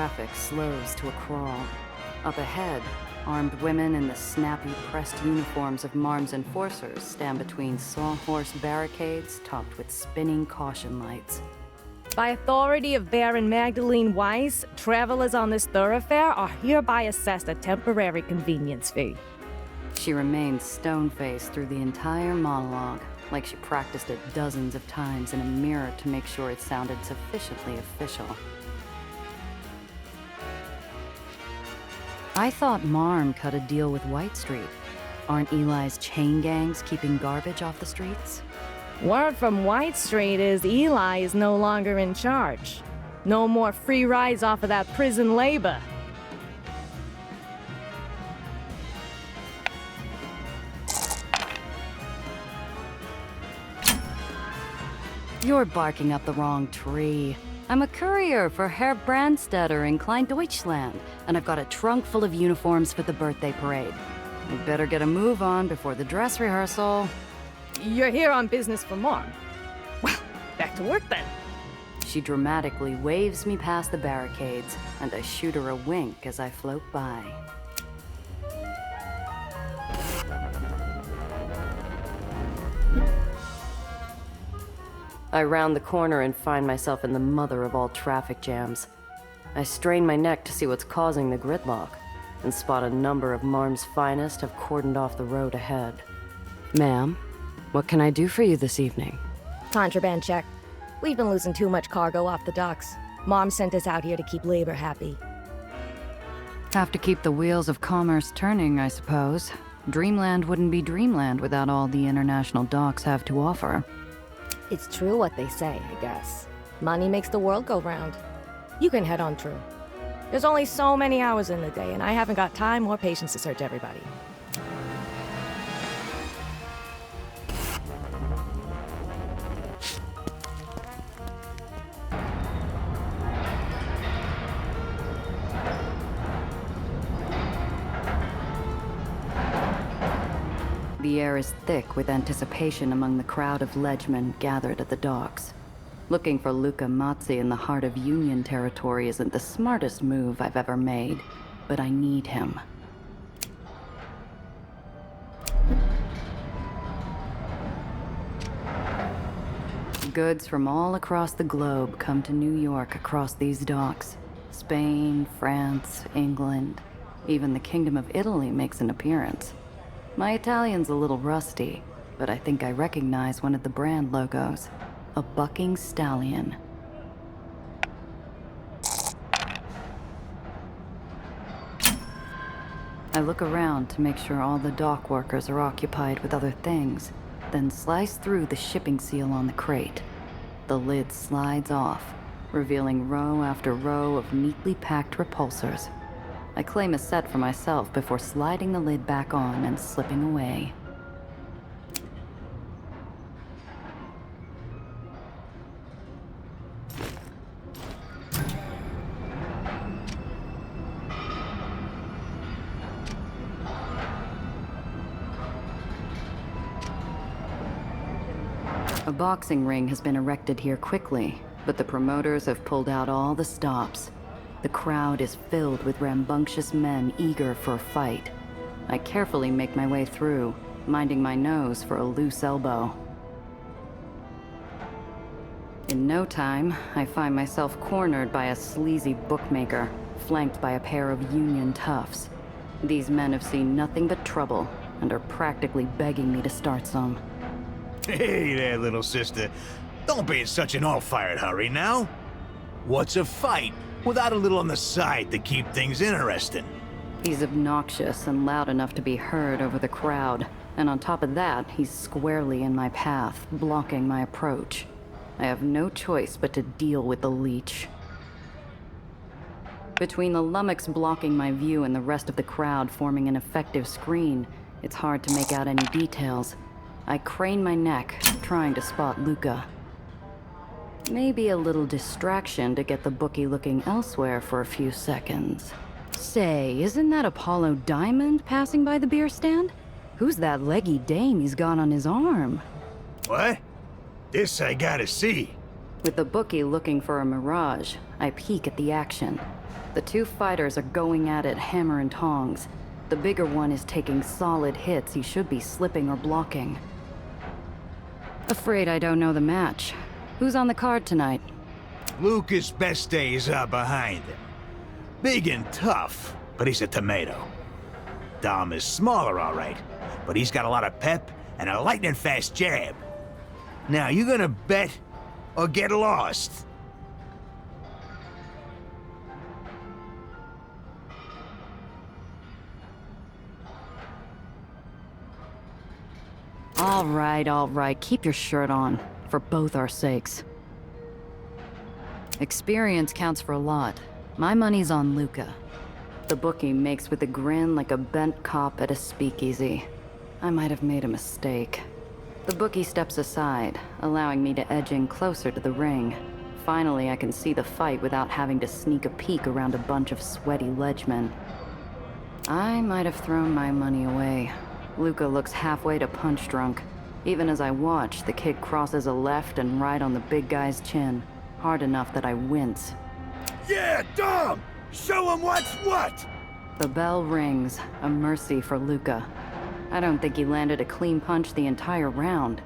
traffic slows to a crawl. Up ahead, armed women in the snappy, pressed uniforms of Marm's enforcers stand between sawhorse barricades topped with spinning caution lights. By authority of Baron Magdalene Weiss, travelers on this thoroughfare are hereby assessed a temporary convenience fee. She remains stone-faced through the entire monologue, like she practiced it dozens of times in a mirror to make sure it sounded sufficiently official. I thought Marm cut a deal with White Street. Aren't Eli's chain gangs keeping garbage off the streets? Word from White Street is Eli is no longer in charge. No more free rides off of that prison labor. You're barking up the wrong tree. I'm a courier for Herr Brandstetter in Klein Deutschland, and I've got a trunk full of uniforms for the birthday parade. We better get a move on before the dress rehearsal. You're here on business for Marm. Well, back to work then. She dramatically waves me past the barricades, and I shoot her a wink as I float by. I round the corner and find myself in the mother of all traffic jams. I strain my neck to see what's causing the gridlock, and spot a number of Marm's finest have cordoned off the road ahead. Ma'am, what can I do for you this evening? Contraband check. We've been losing too much cargo off the docks. Mom sent us out here to keep labor happy. Have to keep the wheels of commerce turning, I suppose. Dreamland wouldn't be Dreamland without all the international docks have to offer. It's true what they say, I guess. Money makes the world go round. You can head on through. There's only so many hours in the day, and I haven't got time or patience to search everybody. The air is thick with anticipation among the crowd of ledgemen gathered at the docks. Looking for Luca Mazzi in the heart of Union territory isn't the smartest move I've ever made, but I need him. Goods from all across the globe come to New York across these docks. Spain, France, England, even the Kingdom of Italy makes an appearance. My Italian's a little rusty, but I think I recognize one of the brand logos. A bucking stallion. I look around to make sure all the dock workers are occupied with other things, then slice through the shipping seal on the crate. The lid slides off, revealing row after row of neatly packed repulsors. I claim a set for myself before sliding the lid back on and slipping away. A boxing ring has been erected here quickly, but the promoters have pulled out all the stops. The crowd is filled with rambunctious men eager for a fight. I carefully make my way through, minding my nose for a loose elbow. In no time, I find myself cornered by a sleazy bookmaker, flanked by a pair of Union toughs. These men have seen nothing but trouble, and are practically begging me to start some. Hey there, little sister. Don't be in such an all-fired hurry now. What's a fight without a little on the side to keep things interesting? He's obnoxious and loud enough to be heard over the crowd, and on top of that, he's squarely in my path, blocking my approach. I have no choice but to deal with the leech. Between the lummox blocking my view and the rest of the crowd forming an effective screen, it's hard to make out any details. I crane my neck, trying to spot Luca. Maybe a little distraction to get the bookie looking elsewhere for a few seconds. Say, isn't that Apollo Diamond passing by the beer stand? Who's that leggy dame he's got on his arm? What? This I gotta see. With the bookie looking for a mirage, I peek at the action. The two fighters are going at it hammer and tongs. The bigger one is taking solid hits he should be slipping or blocking. Afraid I don't know the match. Who's on the card tonight? Lucas' best days are behind him. Big and tough, but he's a tomato. Dom is smaller, all right, but he's got a lot of pep and a lightning-fast jab. Now, you gonna bet or get lost? All right, keep your shirt on, for both our sakes. Experience counts for a lot. My money's on Luca. The bookie makes with a grin like a bent cop at a speakeasy. I might have made a mistake. The bookie steps aside, allowing me to edge in closer to the ring. Finally, I can see the fight without having to sneak a peek around a bunch of sweaty ledgemen. I might have thrown my money away. Luca looks halfway to punch drunk. Even as I watch, the kid crosses a left and right on the big guy's chin, hard enough that I wince. Yeah, Dom! Show him what's what! The bell rings, a mercy for Luca. I don't think he landed a clean punch the entire round.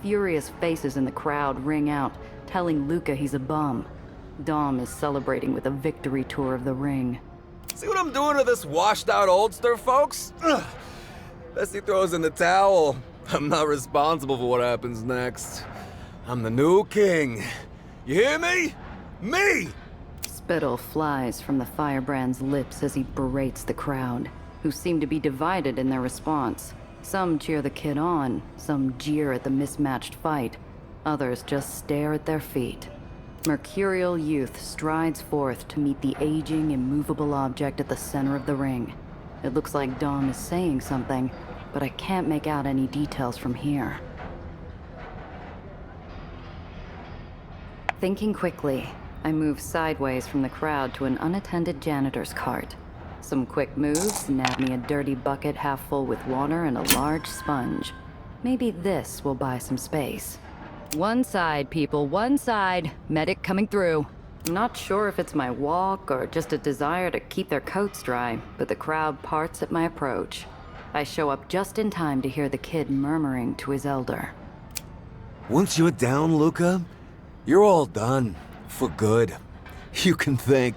Furious faces in the crowd ring out, telling Luca he's a bum. Dom is celebrating with a victory tour of the ring. See what I'm doing to this washed-out oldster, folks? Ugh. Best he throws in the towel. I'm not responsible for what happens next. I'm the new king. You hear me? Me! Spittle flies from the firebrand's lips as he berates the crowd, who seem to be divided in their response. Some cheer the kid on, some jeer at the mismatched fight. Others just stare at their feet. Mercurial youth strides forth to meet the aging, immovable object at the center of the ring. It looks like Dom is saying something, but I can't make out any details from here. Thinking quickly, I move sideways from the crowd to an unattended janitor's cart. Some quick moves nab me a dirty bucket half full with water and a large sponge. Maybe this will buy some space. One side, people, one side. Medic coming through. I'm not sure if it's my walk or just a desire to keep their coats dry, but the crowd parts at my approach. I show up just in time to hear the kid murmuring to his elder. Once you're down, Luca, you're all done. For good. You can thank...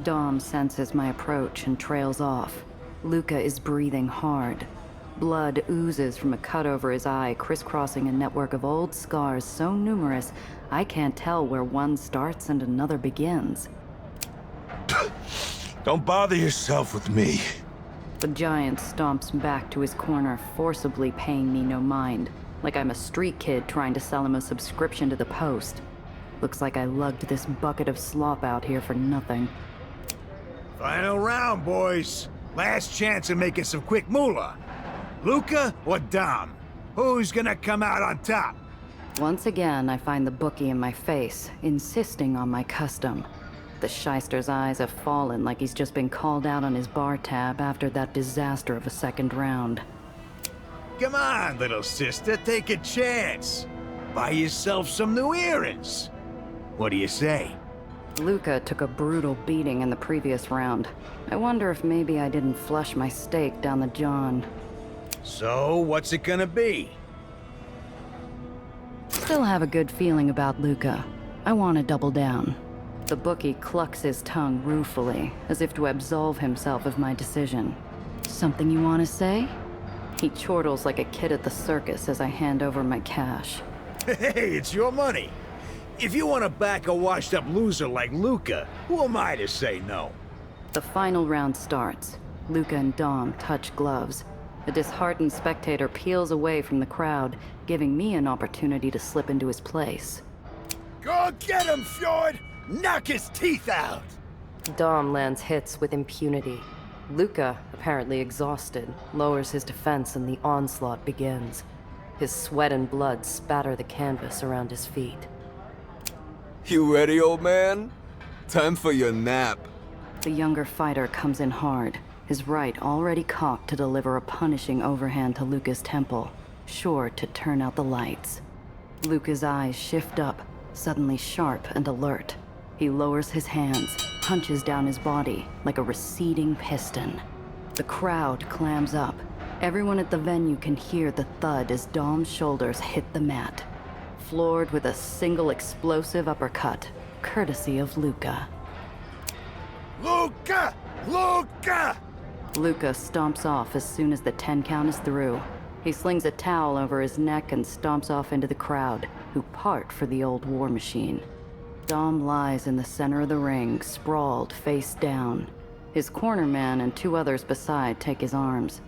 Dom senses my approach and trails off. Luca is breathing hard. Blood oozes from a cut over his eye, crisscrossing a network of old scars so numerous I can't tell where one starts and another begins. Don't bother yourself with me. The giant stomps back to his corner, forcibly paying me no mind, like I'm a street kid trying to sell him a subscription to the Post. Looks like I lugged this bucket of slop out here for nothing. Final round, boys. Last chance of making some quick moolah. Luca or Dom? Who's gonna come out on top? Once again, I find the bookie in my face, insisting on my custom. The shyster's eyes have fallen like he's just been called out on his bar tab after that disaster of a second round. Come on, little sister, take a chance. Buy yourself some new earrings. What do you say? Luca took a brutal beating in the previous round. I wonder if maybe I didn't flush my steak down the john. So, what's it gonna be? Still have a good feeling about Luca. I want to double down. The bookie clucks his tongue ruefully, as if to absolve himself of my decision. Something you want to say? He chortles like a kid at the circus as I hand over my cash. Hey, it's your money. If you want to back a washed-up loser like Luca, who am I to say no? The final round starts. Luca and Dom touch gloves. A disheartened spectator peels away from the crowd, giving me an opportunity to slip into his place. Go get him, Fjord! Knock his teeth out! Dom lands hits with impunity. Luca, apparently exhausted, lowers his defense and the onslaught begins. His sweat and blood spatter the canvas around his feet. You ready, old man? Time for your nap. The younger fighter comes in hard, his right already cocked to deliver a punishing overhand to Luca's temple, sure to turn out the lights. Luca's eyes shift up, suddenly sharp and alert. He lowers his hands, hunches down his body like a receding piston. The crowd clams up. Everyone at the venue can hear the thud as Dom's shoulders hit the mat, floored with a single explosive uppercut, courtesy of Luca. Luca! Luca! Luca stomps off as soon as the 10 count is through. He slings a towel over his neck and stomps off into the crowd, who part for the old war machine. Dom lies in the center of the ring, sprawled face down. His corner man and 2 others beside take his arms.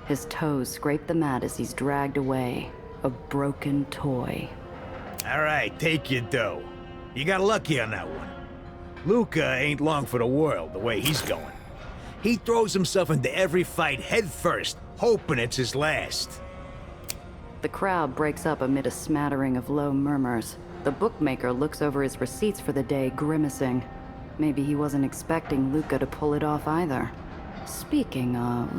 His toes scrape the mat as he's dragged away, a broken toy. All right, take your dough. You got lucky on that one. Luca ain't long for the world the way he's going. He throws himself into every fight head first, hoping it's his last. The crowd breaks up amid a smattering of low murmurs. The bookmaker looks over his receipts for the day, grimacing. Maybe he wasn't expecting Luca to pull it off either. Speaking of...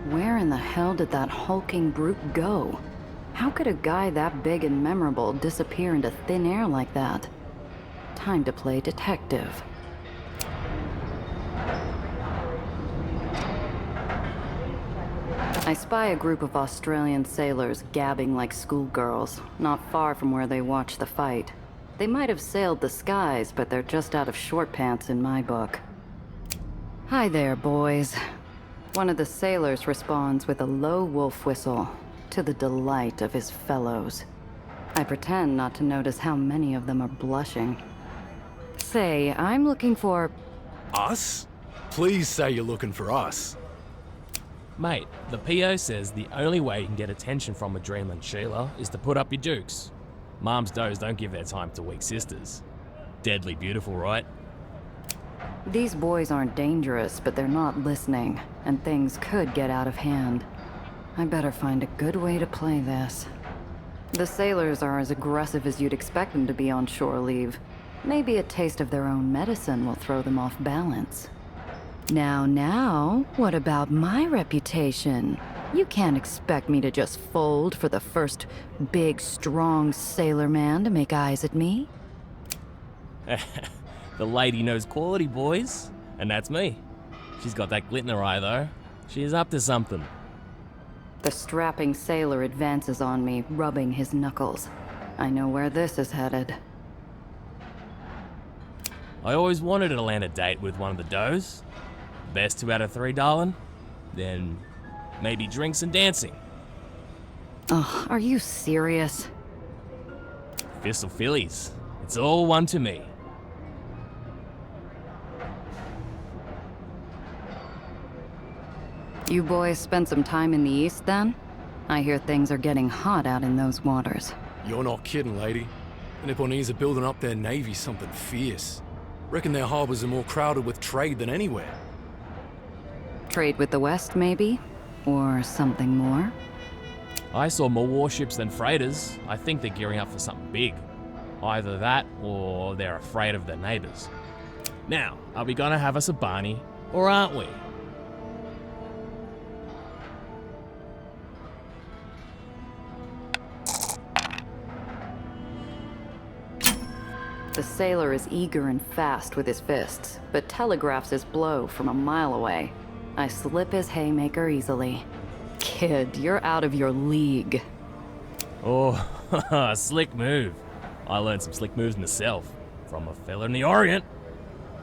where in the hell did that hulking brute go? How could a guy that big and memorable disappear into thin air like that? Time to play detective. I spy a group of Australian sailors gabbing like schoolgirls, not far from where they watch the fight. They might have sailed the skies, but they're just out of short pants in my book. Hi there, boys. One of the sailors responds with a low wolf whistle, to the delight of his fellows. I pretend not to notice how many of them are blushing. Say, I'm looking for... Us? Please say you're looking for us. Mate, the PO says the only way you can get attention from a Dreamland Sheila is to put up your dukes. Mom's does don't give their time to weak sisters. Deadly beautiful, right? These boys aren't dangerous, but they're not listening, and things could get out of hand. I better find a good way to play this. The sailors are as aggressive as you'd expect them to be on shore leave. Maybe a taste of their own medicine will throw them off balance. Now, what about my reputation? You can't expect me to just fold for the first big, strong sailor man to make eyes at me. The lady knows quality, boys. And that's me. She's got that glit in her eye, though. She is up to something. The strapping sailor advances on me, rubbing his knuckles. I know where this is headed. I always wanted to land a date with one of the does. Best 2 out of 3, darling. Then maybe drinks and dancing. Ugh, are you serious? Fists or fillies. It's all one to me. You boys spent some time in the East, then? I hear things are getting hot out in those waters. You're not kidding, lady. The Nipponese are building up their navy something fierce. Reckon their harbors are more crowded with trade than anywhere. Trade with the West, maybe? Or something more? I saw more warships than freighters. I think they're gearing up for something big. Either that, or they're afraid of their neighbors. Now, are we gonna have us a Barney, or aren't we? The sailor is eager and fast with his fists, but telegraphs his blow from a mile away. I slip his haymaker easily. Kid, you're out of your league. Oh, slick move. I learned some slick moves myself, from a fella in the Orient.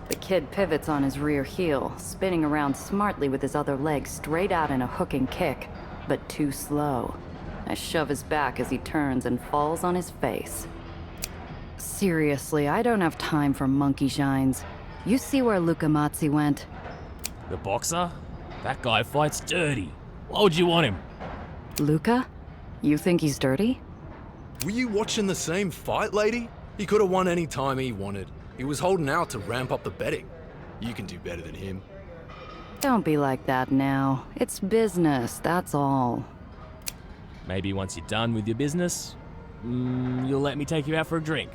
The kid pivots on his rear heel, spinning around smartly with his other leg straight out in a hooking kick, but too slow. I shove his back as he turns and falls on his face. Seriously, I don't have time for monkey shines. You see where Luca Mazzi went? The boxer? That guy fights dirty. Why would you want him? Luca? You think he's dirty? Were you watching the same fight, lady? He could have won any time he wanted. He was holding out to ramp up the betting. You can do better than him. Don't be like that now. It's business, that's all. Maybe once you're done with your business, you'll let me take you out for a drink.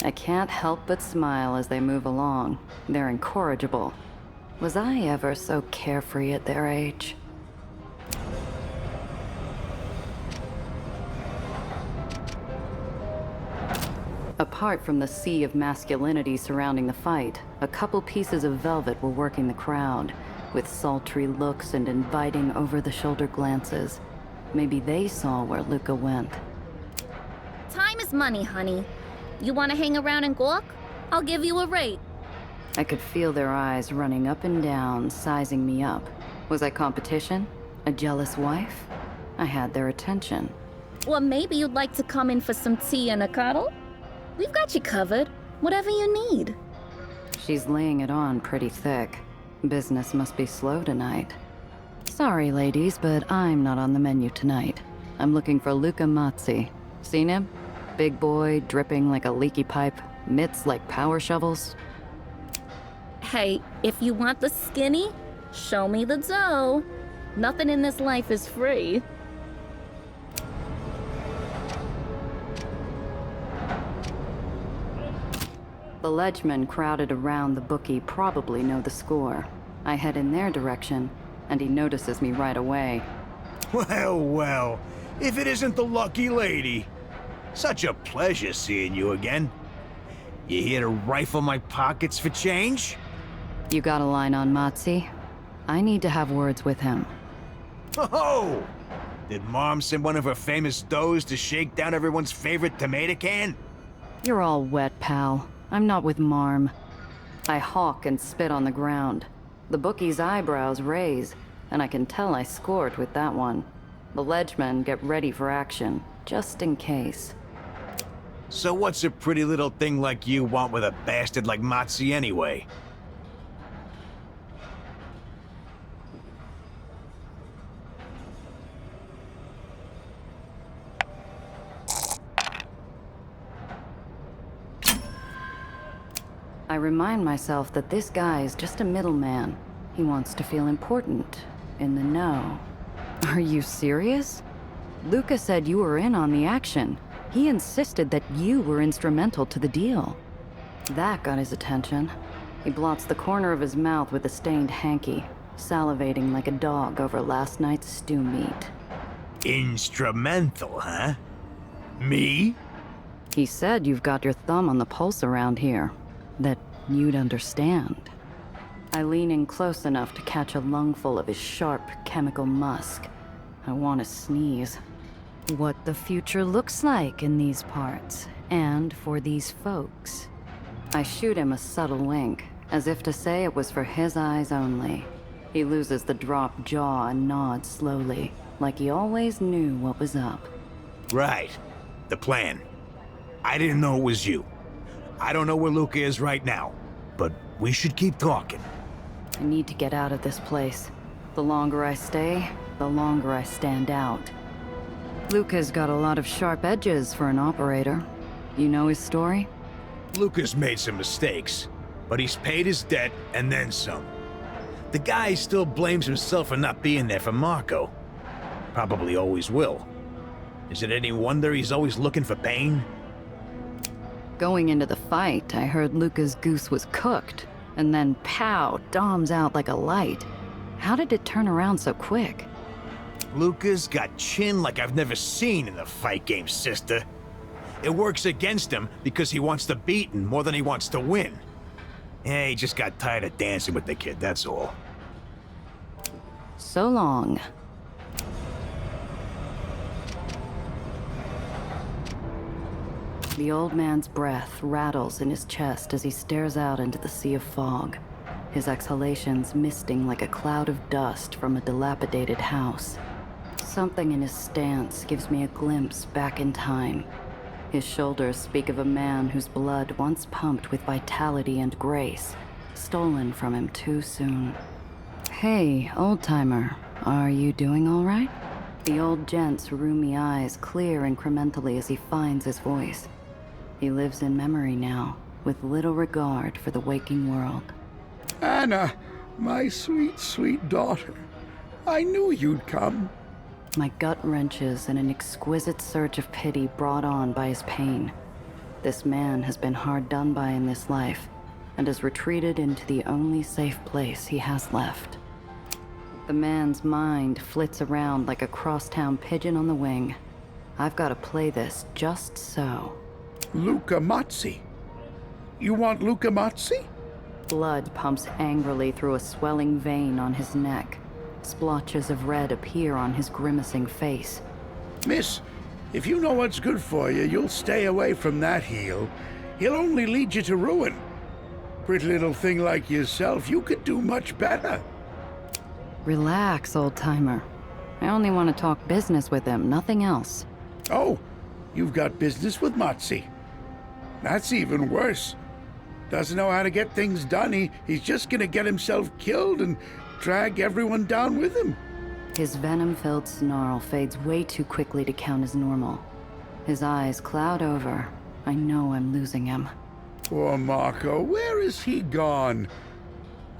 I can't help but smile as they move along. They're incorrigible. Was I ever so carefree at their age? A Apart from the sea of masculinity surrounding the fight, a couple pieces of velvet were working the crowd, with sultry looks and inviting over-the-shoulder glances. Maybe they saw where Luca went. Time is money, honey. You want to hang around and gawk? I'll give you a rate. I could feel their eyes running up and down, sizing me up. Was I competition? A jealous wife? I had their attention. Or maybe you'd like to come in for some tea and a cuddle? We've got you covered. Whatever you need. She's laying it on pretty thick. Business must be slow tonight. Sorry, ladies, but I'm not on the menu tonight. I'm looking for Luca Mazzi. Seen him? Big boy, dripping like a leaky pipe, mitts like power shovels. Hey, if you want the skinny, show me the dough. Nothing in this life is free. The ledgemen crowded around the bookie probably know the score. I head in their direction, and he notices me right away. Well, well, if it isn't the lucky lady. Such a pleasure seeing you again. You here to rifle my pockets for change? You got a line on Mazzi? I need to have words with him. Oh! Did Mom send one of her famous doughs to shake down everyone's favorite tomato can? You're all wet, pal. I'm not with Marm. I hawk and spit on the ground. The bookie's eyebrows raise, and I can tell I scored with that one. The ledgemen get ready for action, just in case. So what's a pretty little thing like you want with a bastard like Mazzi anyway? I remind myself that this guy is just a middleman. He wants to feel important, in the know. Are you serious? Luca said you were in on the action. He insisted that you were instrumental to the deal. That got his attention. He blots the corner of his mouth with a stained hanky, salivating like a dog over last night's stew meat. Instrumental, huh? Me? He said you've got your thumb on the pulse around here. That you'd understand. I lean in close enough to catch a lungful of his sharp chemical musk. I want to sneeze. What the future looks like in these parts, and for these folks. I shoot him a subtle wink, as if to say it was for his eyes only. He loses the dropped jaw and nods slowly, like he always knew what was up. Right. The plan. I didn't know it was you. I don't know where Luca is right now, but we should keep talking. I need to get out of this place. The longer I stay, the longer I stand out. Luca's got a lot of sharp edges for an operator. You know his story? Luca's made some mistakes, but he's paid his debt and then some. The guy still blames himself for not being there for Marco. Probably always will. Is it any wonder he's always looking for pain? Going into the fight, I heard Luca's goose was cooked, and then pow, Dom's out like a light. How did it turn around so quick? Luca's got chin like I've never seen in the fight game, sister. It works against him because he wants to beat more than he wants to win. Yeah, he just got tired of dancing with the kid, that's all. So long. The old man's breath rattles in his chest as he stares out into the sea of fog, his exhalations misting like a cloud of dust from a dilapidated house. Something in his stance gives me a glimpse back in time. His shoulders speak of a man whose blood once pumped with vitality and grace, stolen from him too soon. Hey, old-timer, are you doing all right? The old gent's roomy eyes clear incrementally as he finds his voice. He lives in memory now, with little regard for the waking world. Anna, my sweet, sweet daughter. I knew you'd come. My gut wrenches in an exquisite surge of pity brought on by his pain. This man has been hard done by in this life, and has retreated into the only safe place he has left. The man's mind flits around like a crosstown pigeon on the wing. I've got to play this just so. Luca Mazzi. You want Luca Mazzi? Blood pumps angrily through a swelling vein on his neck. Splotches of red appear on his grimacing face. Miss, if you know what's good for you, you'll stay away from that heel. He'll only lead you to ruin. Pretty little thing like yourself, you could do much better. Relax, old-timer. I only want to talk business with him, nothing else. Oh, you've got business with Mazzi. That's even worse. Doesn't know how to get things done. He's just gonna get himself killed and drag everyone down with him. His venom-filled snarl fades way too quickly to count as normal. His eyes cloud over. I know I'm losing him. Poor Marco, where is he gone?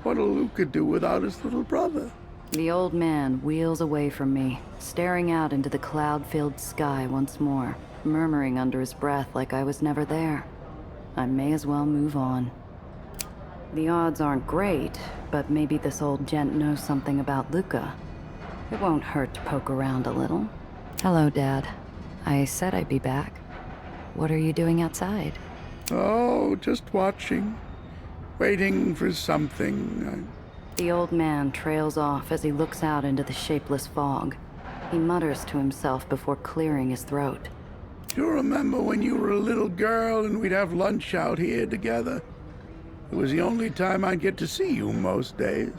What'll Luca do without his little brother? The old man wheels away from me, staring out into the cloud-filled sky once more, murmuring under his breath like I was never there. I may as well move on. The odds aren't great, but maybe this old gent knows something about Luca. It won't hurt to poke around a little. Hello, Dad. I said I'd be back. What are you doing outside? Oh, just watching. Waiting for something. The old man trails off as he looks out into the shapeless fog. He mutters to himself before clearing his throat. Do you remember when you were a little girl and we'd have lunch out here together? It was the only time I'd get to see you most days.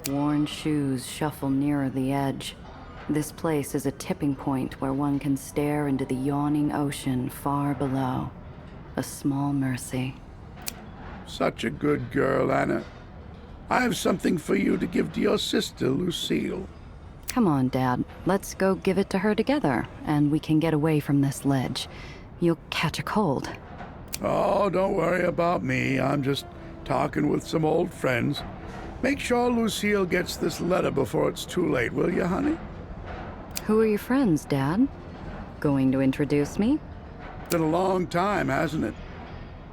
Worn shoes shuffle nearer the edge. This place is a tipping point where one can stare into the yawning ocean far below. A small mercy. Such a good girl, Anna. I have something for you to give to your sister, Lucille. Come on, Dad. Let's go give it to her together, and we can get away from this ledge. You'll catch a cold. Oh, don't worry about me. I'm just talking with some old friends. Make sure Lucille gets this letter before it's too late, will you, honey? Who are your friends, Dad? Going to introduce me? Been a long time, hasn't it?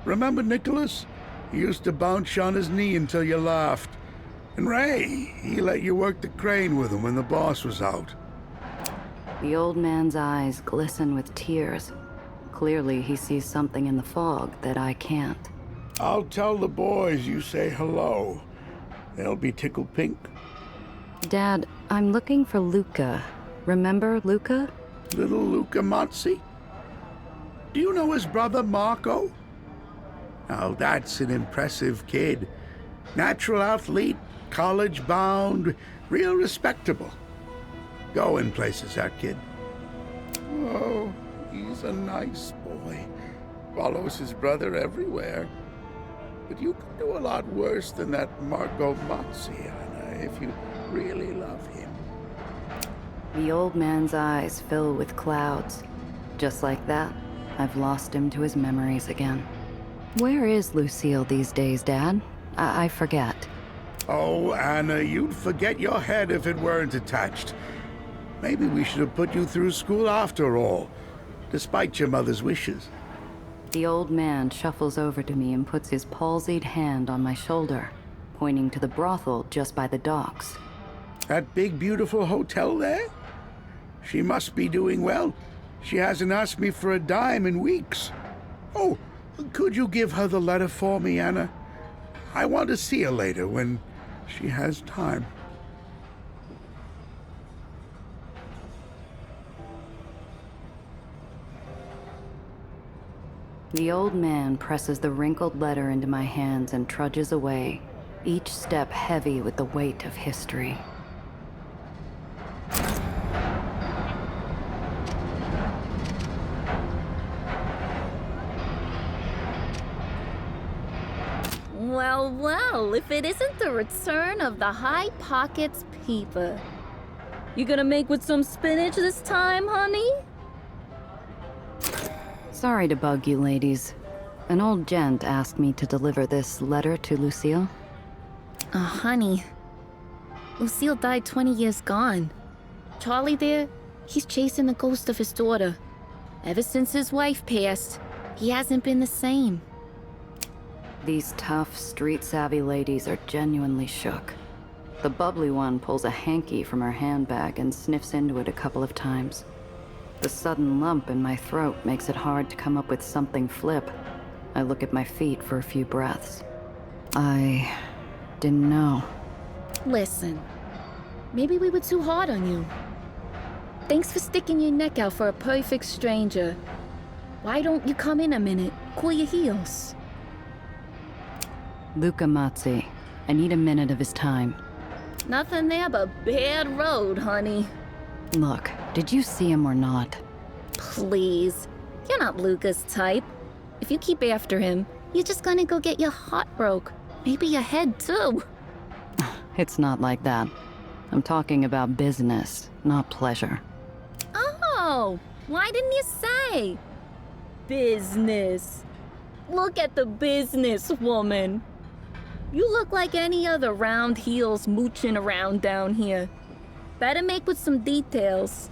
Remember Nicholas? He used to bounce you on his knee until you laughed. And Ray, he let you work the crane with him when the boss was out. The old man's eyes glisten with tears. Clearly, he sees something in the fog that I can't. I'll tell the boys you say hello. They'll be tickled pink. Dad, I'm looking for Luca. Remember Luca? Little Luca Mazzi? Do you know his brother Marco? Now that's an impressive kid. Natural athlete, college-bound, real respectable. Going places, that kid. Oh, he's a nice boy. Follows his brother everywhere. But you can do a lot worse than that Marco Mazzi, Anna, if you really love him. The old man's eyes fill with clouds. Just like that, I've lost him to his memories again. Where is Lucille these days, Dad? I forget. Oh, Anna, you'd forget your head if it weren't attached. Maybe we should have put you through school after all, despite your mother's wishes. The old man shuffles over to me and puts his palsied hand on my shoulder, pointing to the brothel just by the docks. That big, beautiful hotel there? She must be doing well. She hasn't asked me for a dime in weeks. Oh, could you give her the letter for me, Anna? I want to see her later when she has time. The old man presses the wrinkled letter into my hands and trudges away, each step heavy with the weight of history. Well, well, if it isn't the return of the High Pockets peeper. You gonna make with some spinach this time, honey? Sorry to bug you, ladies. An old gent asked me to deliver this letter to Lucille. Oh, honey. Lucille died 20 years gone. Charlie there, he's chasing the ghost of his daughter. Ever since his wife passed, he hasn't been the same. These tough, street-savvy ladies are genuinely shook. The bubbly one pulls a hanky from her handbag and sniffs into it a couple of times. The sudden lump in my throat makes it hard to come up with something flip. I look at my feet for a few breaths. I didn't know. Listen, maybe we were too hard on you. Thanks for sticking your neck out for a perfect stranger. Why don't you come in a minute, cool your heels? Luca Mazzi. I need a minute of his time. Nothing there but bad road, honey. Look, did you see him or not? Please, you're not Luca's type. If you keep after him, you're just gonna go get your heart broke. Maybe your head too. It's not like that. I'm talking about business, not pleasure. Oh, why didn't you say? Business. Look at the business woman. You look like any other round heels mooching around down here. Better make with some details.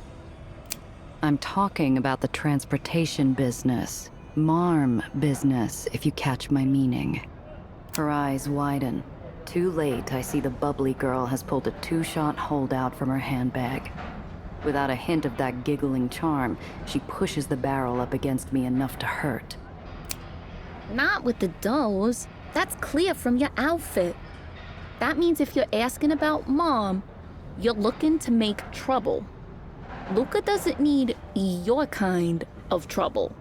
I'm talking about the transportation business. Marm business, if you catch my meaning. Her eyes widen. Too late, I see the bubbly girl has pulled a two-shot holdout from her handbag. Without a hint of that giggling charm, she pushes the barrel up against me enough to hurt. Not with the does. That's clear from your outfit. That means if you're asking about Mom, you're looking to make trouble. Luca doesn't need your kind of trouble.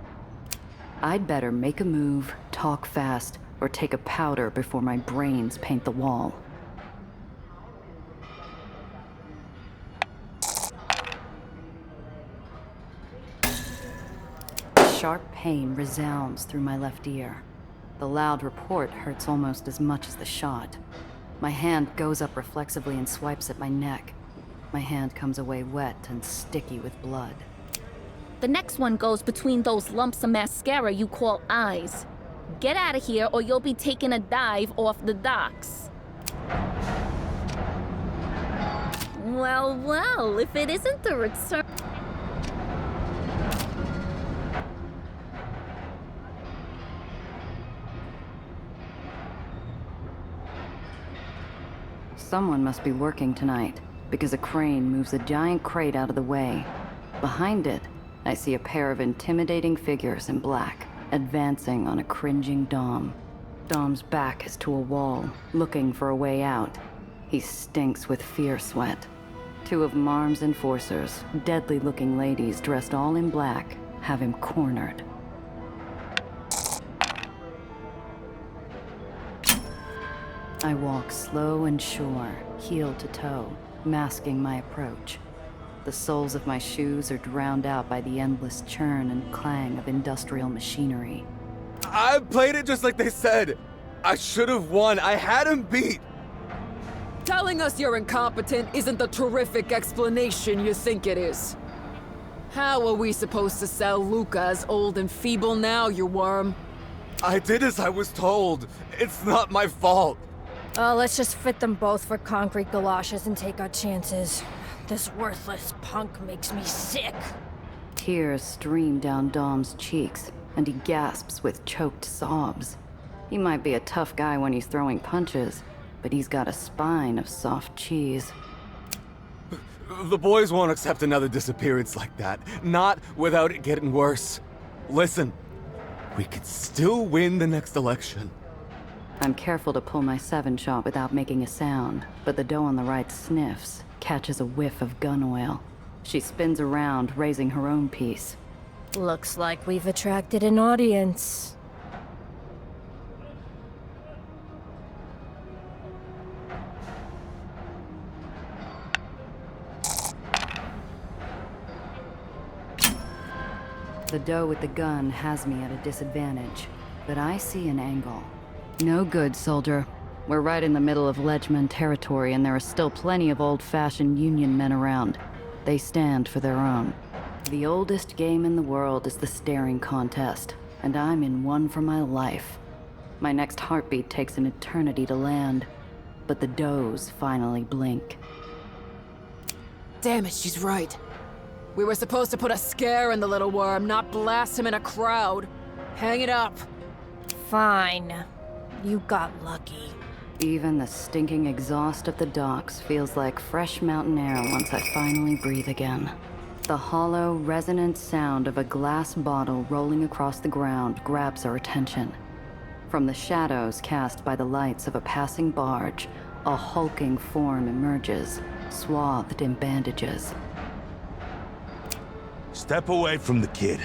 I'd better make a move, talk fast, or take a powder before my brains paint the wall. Sharp pain resounds through my left ear. The loud report hurts almost as much as the shot. My hand goes up reflexively and swipes at my neck. My hand comes away wet and sticky with blood. The next one goes between those lumps of mascara you call eyes. Get out of here or you'll be taking a dive off the docks. Well, well, if it isn't the return... Someone must be working tonight, because a crane moves a giant crate out of the way. Behind it, I see a pair of intimidating figures in black, advancing on a cringing Dom. Dom's back is to a wall, looking for a way out. He stinks with fear sweat. Two of Marm's enforcers, deadly-looking ladies dressed all in black, have him cornered. I walk slow and sure, heel to toe, masking my approach. The soles of my shoes are drowned out by the endless churn and clang of industrial machinery. I played it just like they said. I should have won. I had him beat. Telling us you're incompetent isn't the terrific explanation you think it is. How are we supposed to sell Luca as old and feeble now, you worm? I did as I was told. It's not my fault. Oh, let's just fit them both for concrete galoshes and take our chances. This worthless punk makes me sick. Tears stream down Dom's cheeks, and he gasps with choked sobs. He might be a tough guy when he's throwing punches, but he's got a spine of soft cheese. The boys won't accept another disappearance like that. Not without it getting worse. Listen, we could still win the next election. I'm careful to pull my 7-shot without making a sound, but the doe on the right sniffs, catches a whiff of gun oil. She spins around, raising her own piece. Looks like we've attracted an audience. The doe with the gun has me at a disadvantage, but I see an angle. No good, soldier. We're right in the middle of Ledgeman territory, and there are still plenty of old-fashioned Union men around. They stand for their own. The oldest game in the world is the staring contest, and I'm in one for my life. My next heartbeat takes an eternity to land, but the does finally blink. Damn it, she's right. We were supposed to put a scare in the little worm, not blast him in a crowd. Hang it up. Fine. You got lucky. Even the stinking exhaust of the docks feels like fresh mountain air once I finally breathe again. The hollow, resonant sound of a glass bottle rolling across the ground grabs our attention. From the shadows cast by the lights of a passing barge, a hulking form emerges, swathed in bandages. Step away from the kid.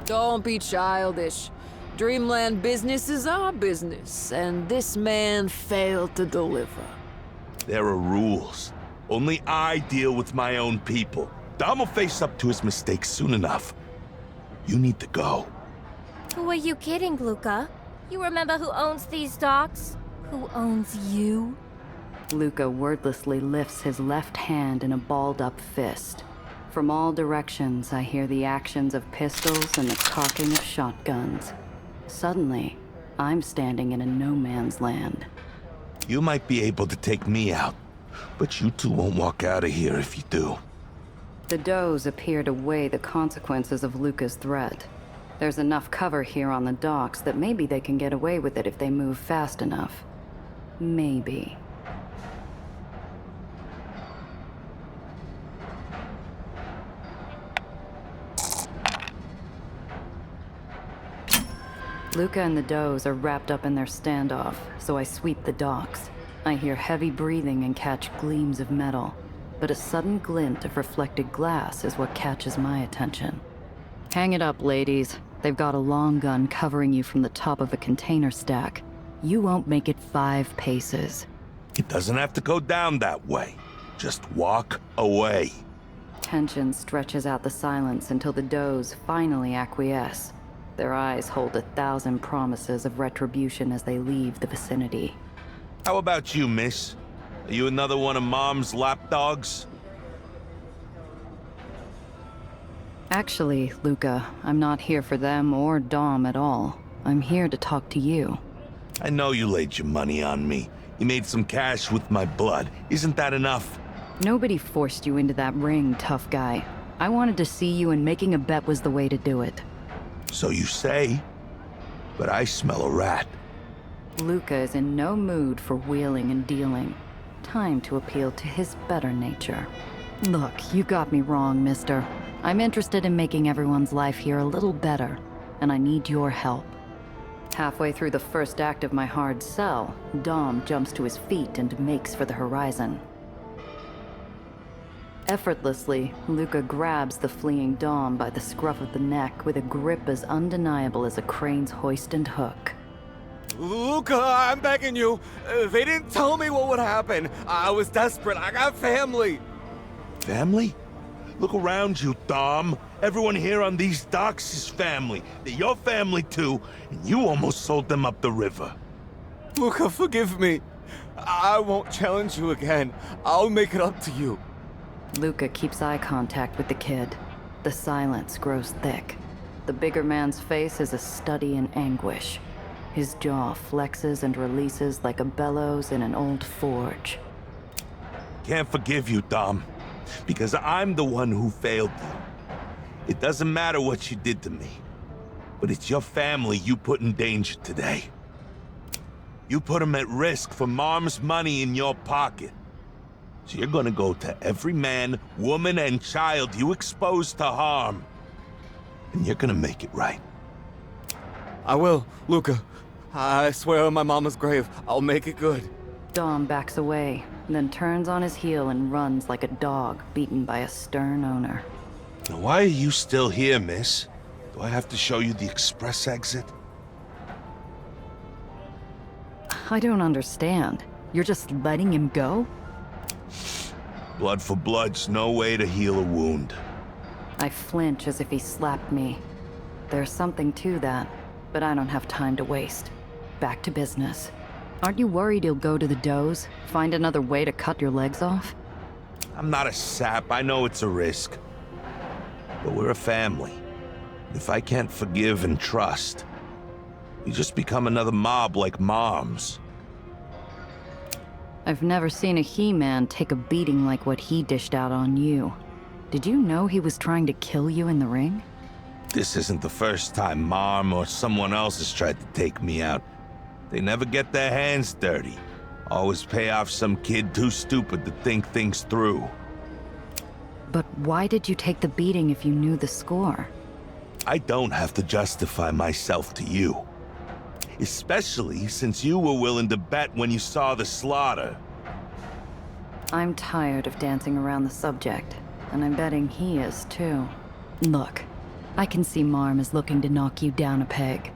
Don't be childish. Dreamland business is our business, and this man failed to deliver. There are rules. Only I deal with my own people. Dom will face up to his mistakes soon enough. You need to go. Who are you kidding, Luca? You remember who owns these docks? Who owns you? Luca wordlessly lifts his left hand in a balled-up fist. From all directions, I hear the actions of pistols and the cocking of shotguns. Suddenly, I'm standing in a no-man's land. You might be able to take me out, but you two won't walk out of here if you do. The does appear to weigh the consequences of Luca's threat. There's enough cover here on the docks that maybe they can get away with it if they move fast enough. Maybe. Luca and the does are wrapped up in their standoff, so I sweep the docks. I hear heavy breathing and catch gleams of metal, but a sudden glint of reflected glass is what catches my attention. Hang it up, ladies. They've got a long gun covering you from the top of a container stack. You won't make it 5 paces. It doesn't have to go down that way. Just walk away. Tension stretches out the silence until the does finally acquiesce. Their eyes hold 1,000 promises of retribution as they leave the vicinity. How about you, miss? Are you another one of Mom's lapdogs? Actually, Luca, I'm not here for them or Dom at all. I'm here to talk to you. I know you laid your money on me. You made some cash with my blood. Isn't that enough? Nobody forced you into that ring, tough guy. I wanted to see you, and making a bet was the way to do it. So you say, but I smell a rat. Luca is in no mood for wheeling and dealing. Time to appeal to his better nature. Look, you got me wrong, mister. I'm interested in making everyone's life here a little better, and I need your help. Halfway through the first act of my hard sell, Dom jumps to his feet and makes for the horizon. Effortlessly, Luca grabs the fleeing Dom by the scruff of the neck with a grip as undeniable as a crane's hoist and hook. Luca, I'm begging you. They didn't tell me what would happen. I was desperate. I got family. Family? Look around you, Dom. Everyone here on these docks is family. They're your family too, and you almost sold them up the river. Luca, forgive me. I won't challenge you again. I'll make it up to you. Luca keeps eye contact with the kid. The silence grows thick. The bigger man's face is a study in anguish. His jaw flexes and releases like a bellows in an old forge. Can't forgive you, Dom, because I'm the one who failed you. It doesn't matter what you did to me, but it's your family you put in danger today. You put them at risk for Mom's money in your pocket. So you're gonna go to every man, woman, and child you exposed to harm. And you're gonna make it right. I will, Luca. I swear on my mama's grave, I'll make it good. Dom backs away, then turns on his heel and runs like a dog beaten by a stern owner. Now why are you still here, miss? Do I have to show you the express exit? I don't understand. You're just letting him go? Blood for blood's no way to heal a wound. I flinch as if he slapped me. There's something to that, but I don't have time to waste. Back to business. Aren't you worried he'll go to the does? Find another way to cut your legs off? I'm not a sap, I know it's a risk. But we're a family. If I can't forgive and trust, we just become another mob like Mom's. I've never seen a He-Man take a beating like what he dished out on you. Did you know he was trying to kill you in the ring? This isn't the first time Mom or someone else has tried to take me out. They never get their hands dirty. Always pay off some kid too stupid to think things through. But why did you take the beating if you knew the score? I don't have to justify myself to you. Especially since you were willing to bet when you saw the slaughter. I'm tired of dancing around the subject, and I'm betting he is too. Look, I can see Marm is looking to knock you down a peg.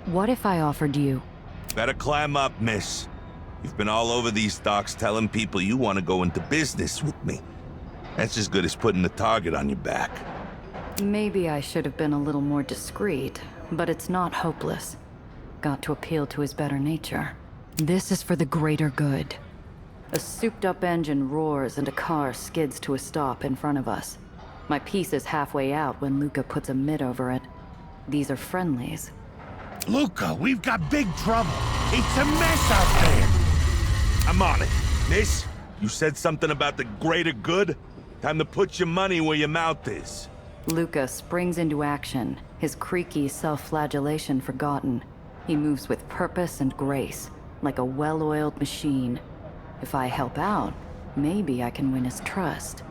What if I offered you? Better climb up, miss. You've been all over these docks telling people you want to go into business with me. That's as good as putting a target on your back. Maybe I should have been a little more discreet, but it's not hopeless. Got to appeal to his better nature. This is for the greater good. A souped-up engine roars and a car skids to a stop in front of us. My piece is halfway out when Luca puts a mitt over it. These are friendlies. Luca, we've got big trouble. It's a mess out there. I'm on it. Miss, you said something about the greater good? Time to put your money where your mouth is. Luca springs into action, his creaky self-flagellation forgotten. He moves with purpose and grace, like a well-oiled machine. If I help out, maybe I can win his trust.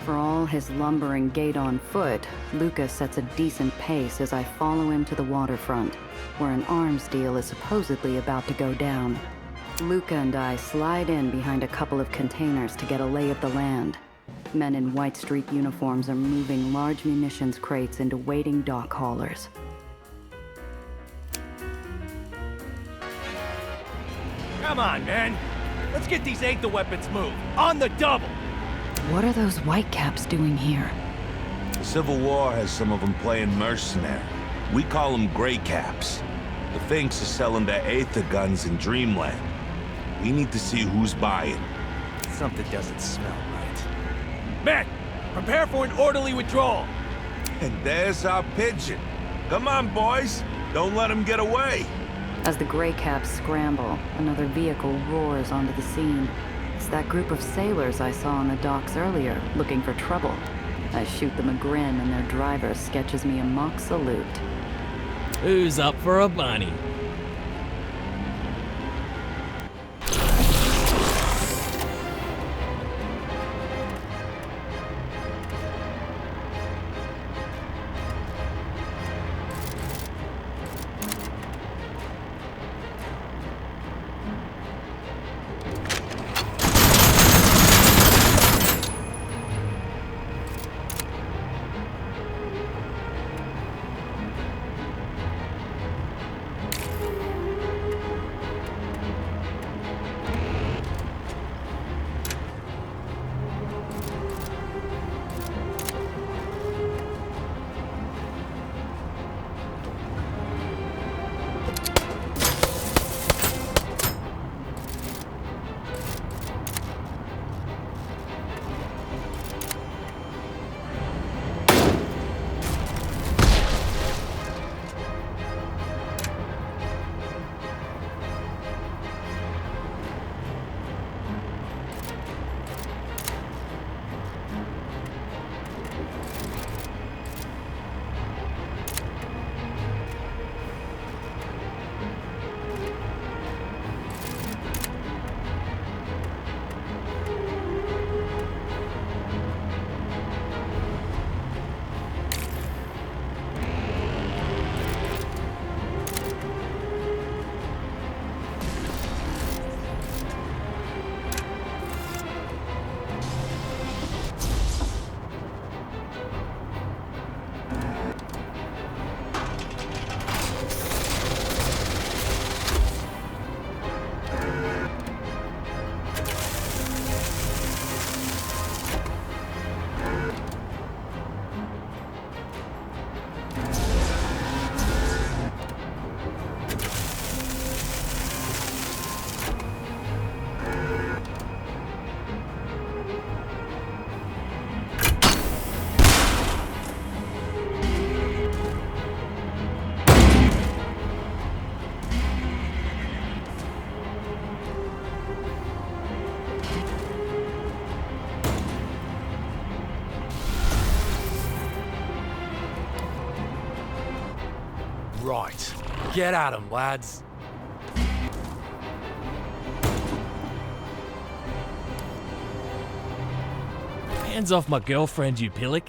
For all his lumbering gait on foot, Luca sets a decent pace as I follow him to the waterfront, where an arms deal is supposedly about to go down. Luca and I slide in behind a couple of containers to get a lay of the land. Men in White Street uniforms are moving large munitions crates into waiting dock haulers. Come on, man. Let's get these Aether weapons moved. On the double! What are those whitecaps doing here? The Civil War has some of them playing mercenary. We call them gray caps. The Finks are selling their Aether guns in Dreamland. We need to see who's buying. Something doesn't smell right. Men, prepare for an orderly withdrawal. And there's our pigeon. Come on, boys. Don't let him get away. As the gray caps scramble, another vehicle roars onto the scene. It's that group of sailors I saw on the docks earlier, looking for trouble. I shoot them a grin and their driver sketches me a mock salute. Who's up for a bunny? Right. Get at 'em, lads. Hands off my girlfriend, you pillock.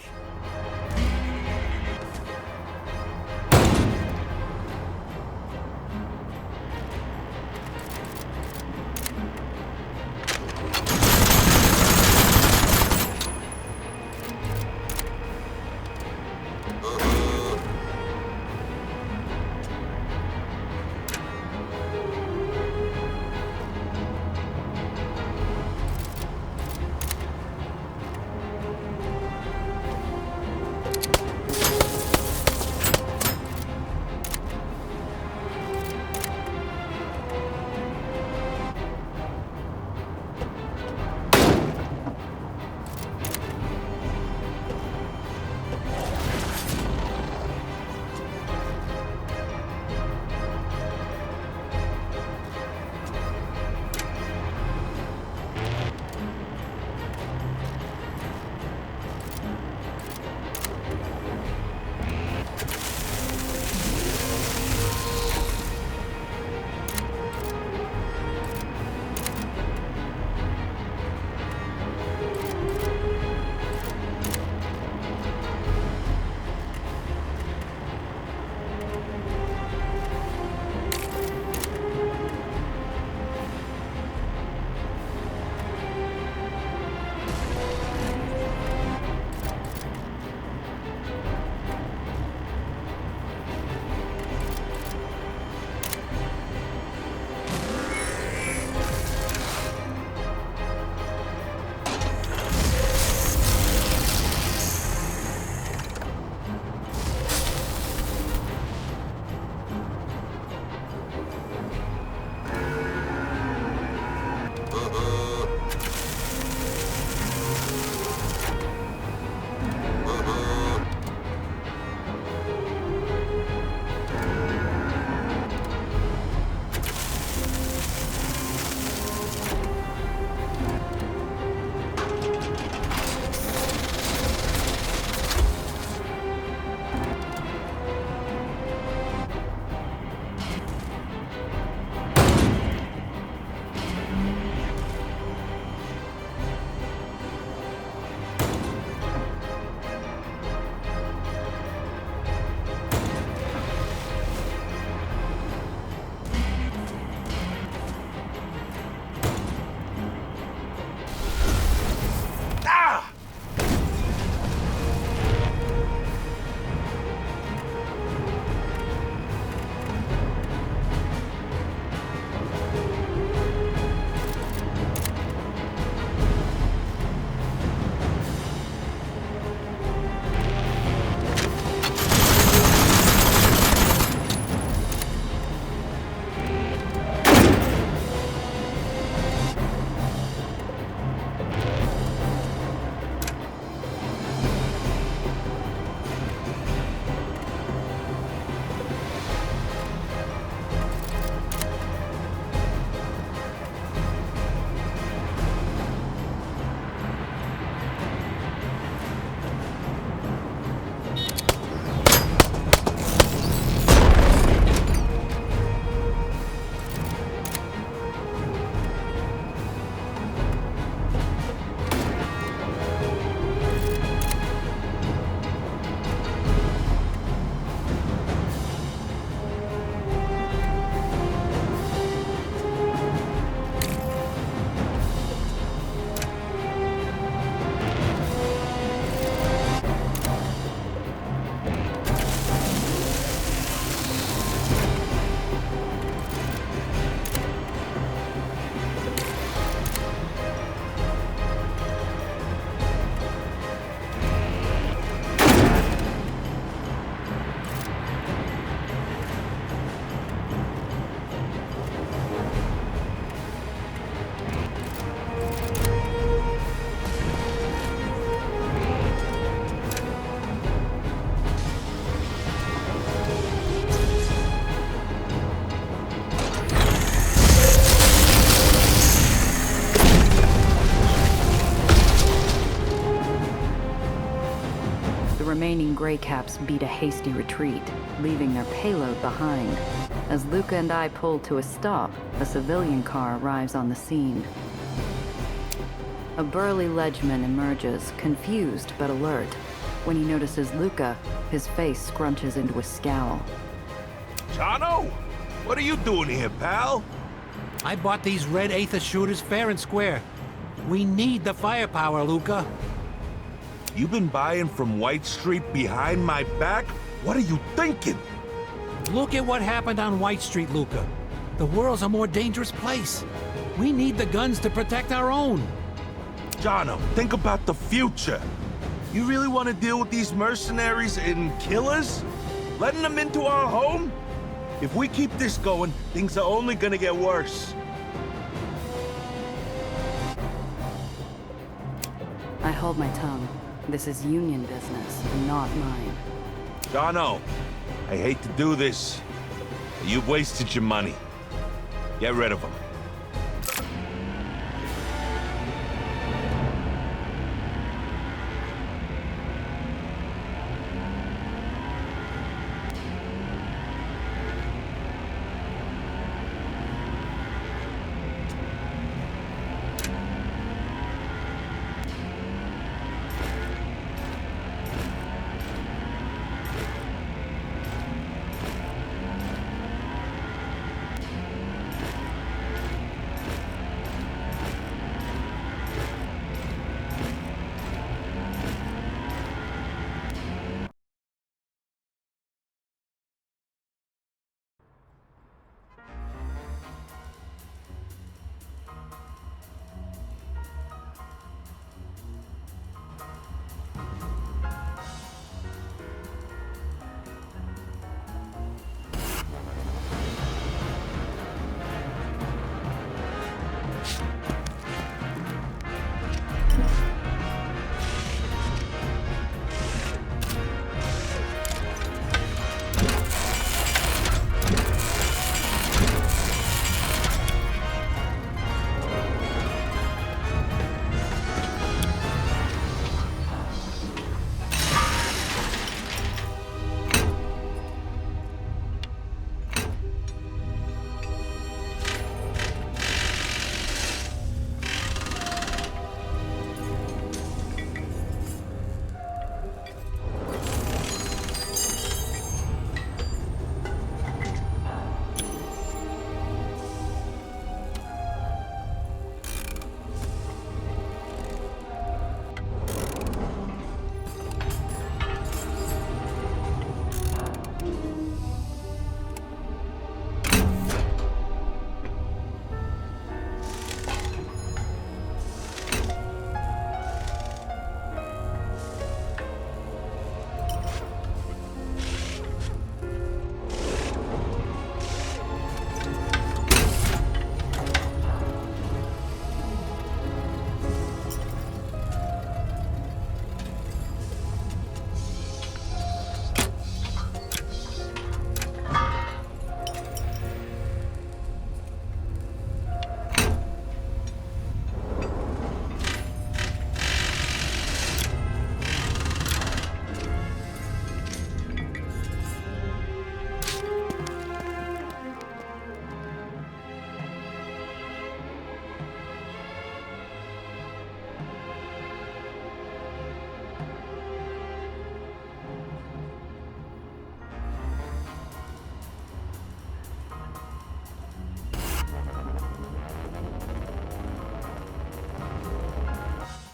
remaining Greycaps beat a hasty retreat, leaving their payload behind. As Luca and I pull to a stop, a civilian car arrives on the scene. A burly Ledgeman emerges, confused but alert. When he notices Luca, his face scrunches into a scowl. Jono? What are you doing here, pal? I bought these red Aether shooters fair and square. We need the firepower, Luca. You've been buying from White Street behind my back? What are you thinking? Look at what happened on White Street, Luca. The world's a more dangerous place. We need the guns to protect our own. Jono, think about the future. You really want to deal with these mercenaries and killers? Letting them into our home? If we keep this going, things are only gonna get worse. I hold my tongue. This is union business, and not mine. Jono, I hate to do this. You've wasted your money. Get rid of them.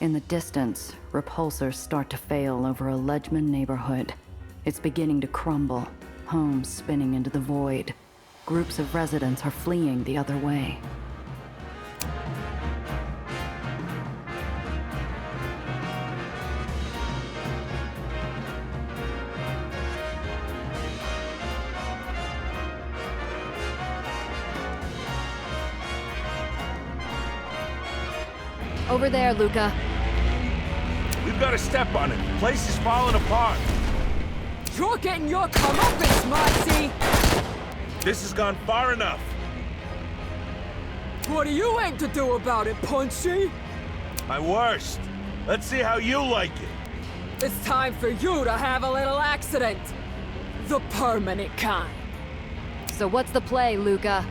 In the distance, repulsors start to fail over a Ledgeman neighborhood. It's beginning to crumble, homes spinning into the void. Groups of residents are fleeing the other way. Over there, Luca. We've got to step on it. The place is falling apart. You're getting your comeuppance, Moxie! This has gone far enough. What do you aim to do about it, Punchy? My worst. Let's see how you like it. It's time for you to have a little accident. The permanent kind. So what's the play, Luca?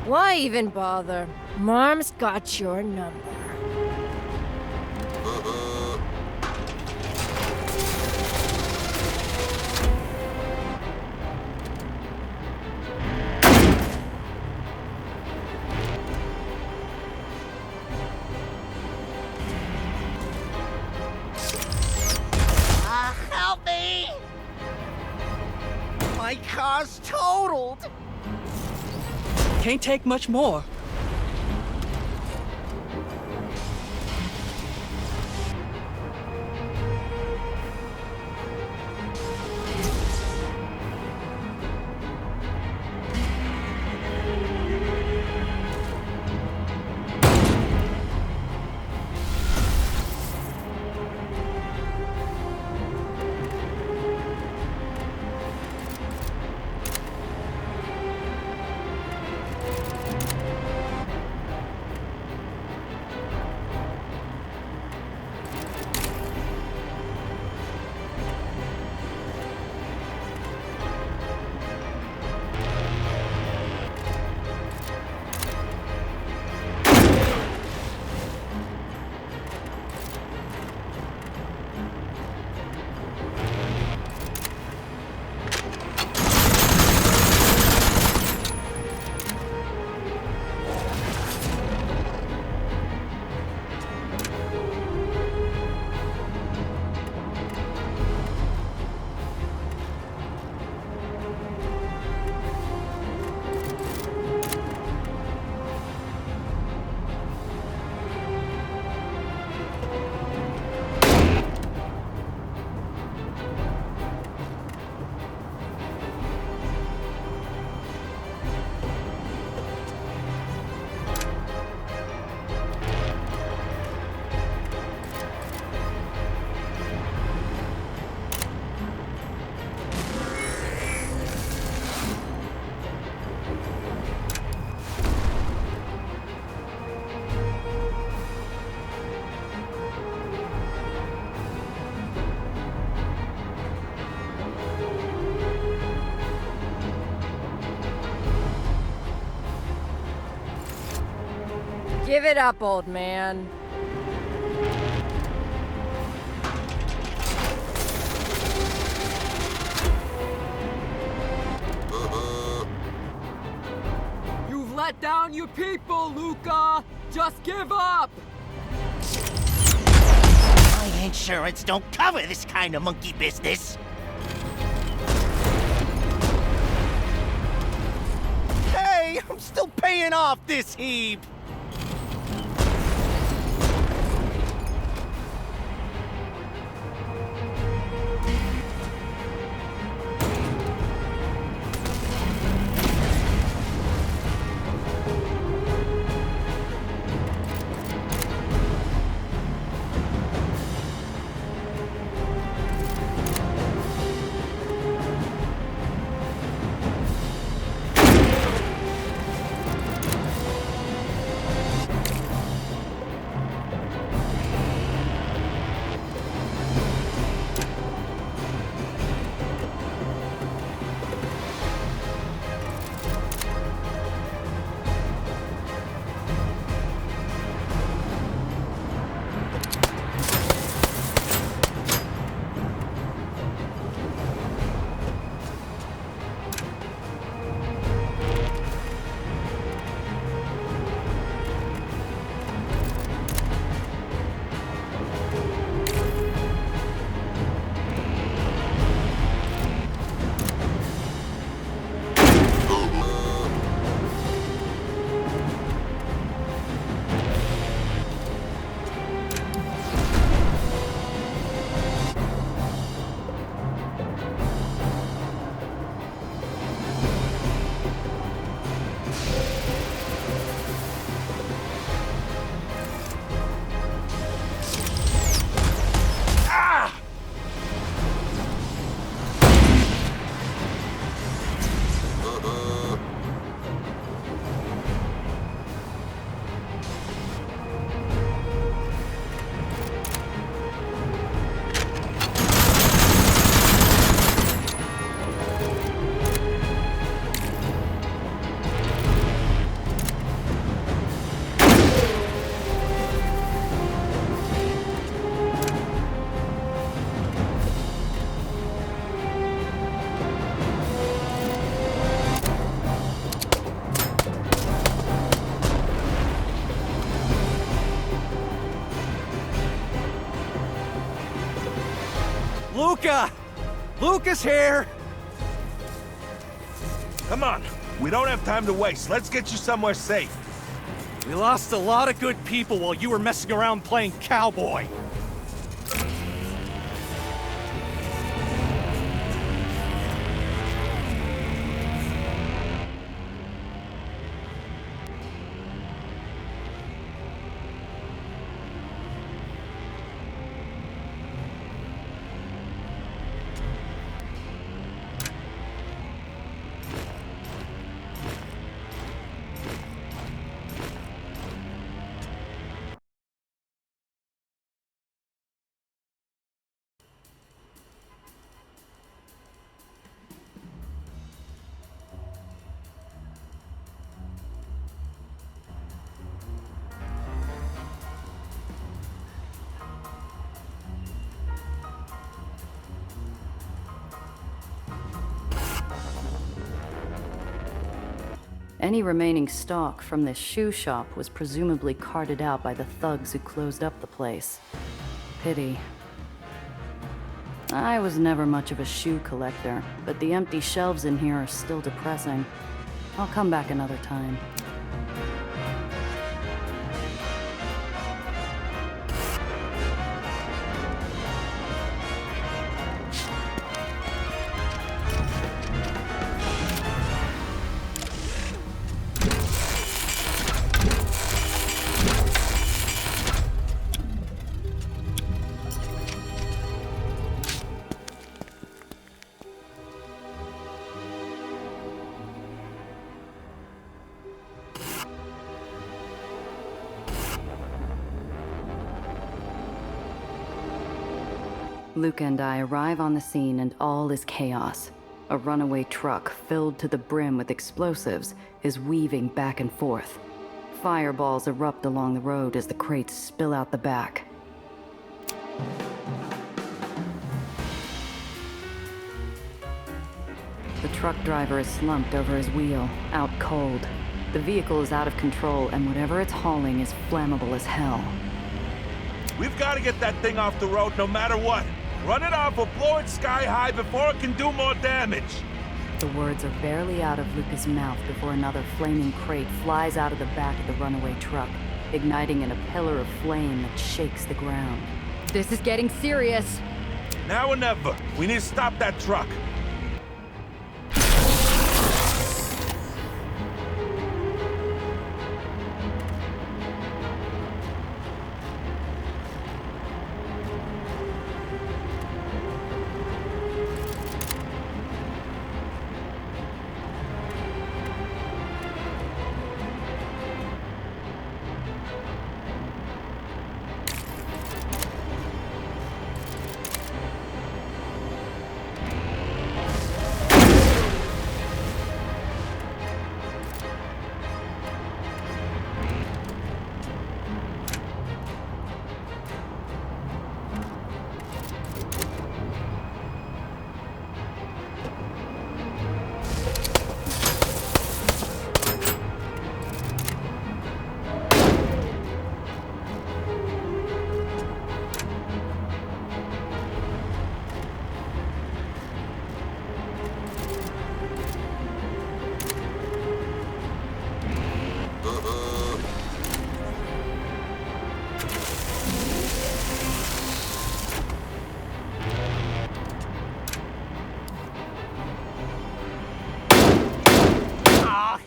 Why even bother? Marm's got your number. Help me! My car's totaled! Can't take much more. Give it up, old man. You've let down your people, Luca! Just give up! My insurance don't cover this kind of monkey business. Hey, I'm still carrying off this heap. Luca! Luca's here! Come on, we don't have time to waste. Let's get you somewhere safe. We lost a lot of good people while you were messing around playing cowboy. Any remaining stock from this shoe shop was presumably carted out by the thugs who closed up the place. Pity. I was never much of a shoe collector, but the empty shelves in here are still depressing. I'll come back another time. Luca and I arrive on the scene and all is chaos. A runaway truck filled to the brim with explosives is weaving back and forth. Fireballs erupt along the road as the crates spill out the back. The truck driver is slumped over his wheel, out cold. The vehicle is out of control, and whatever it's hauling is flammable as hell. We've got to get that thing off the road no matter what. Run it off or blow it sky high before it can do more damage. The words are barely out of Luca's mouth before another flaming crate flies out of the back of the runaway truck, igniting in a pillar of flame that shakes the ground. This is getting serious. Now or never. We need to stop that truck.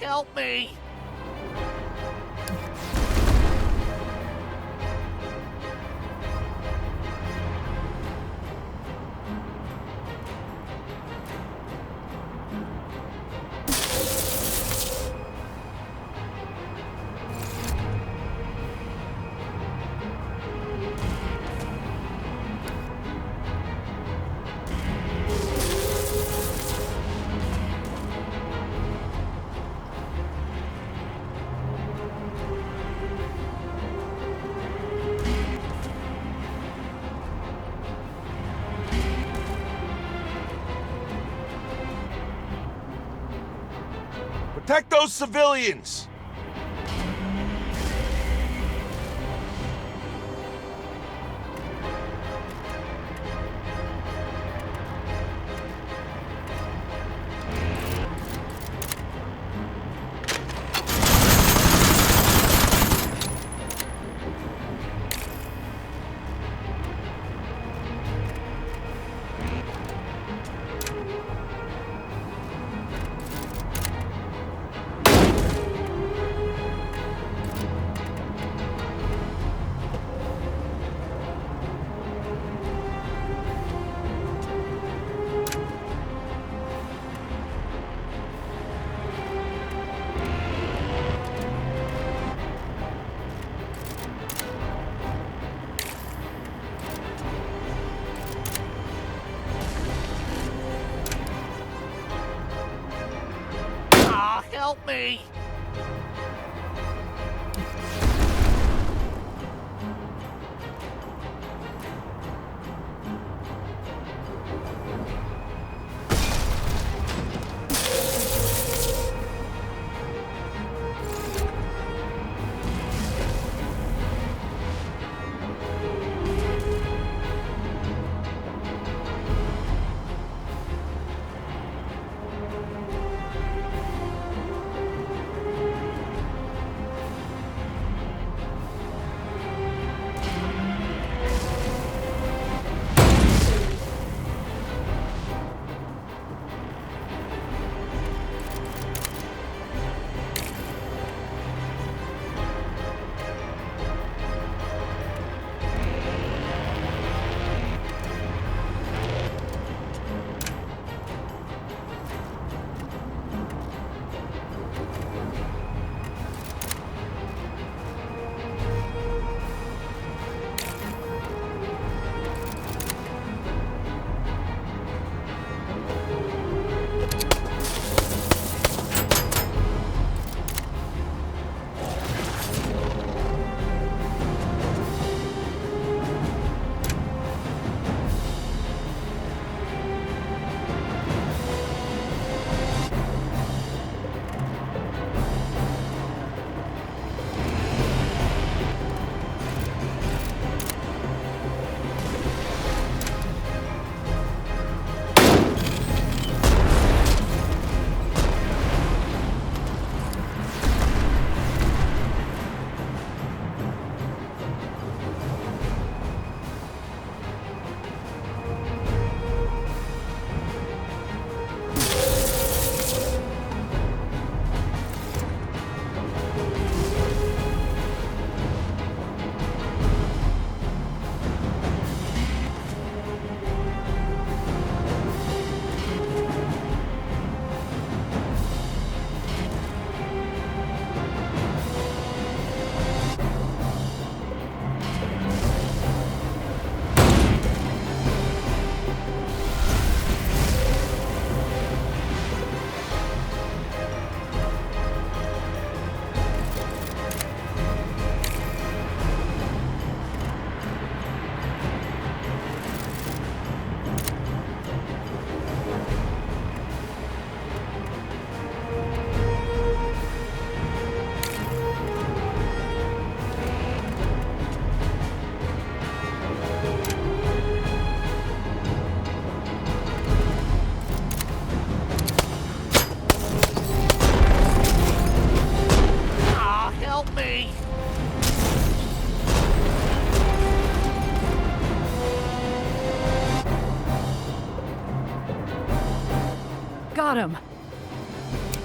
Help me! Protect those civilians! Help me! Got him!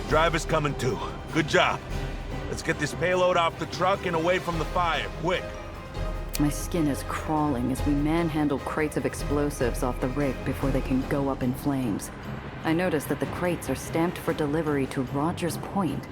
Driver's coming too. Good job. Let's get this payload off the truck and away from the fire, quick. My skin is crawling as we manhandle crates of explosives off the rig before they can go up in flames. I notice that the crates are stamped for delivery to Rogers Point.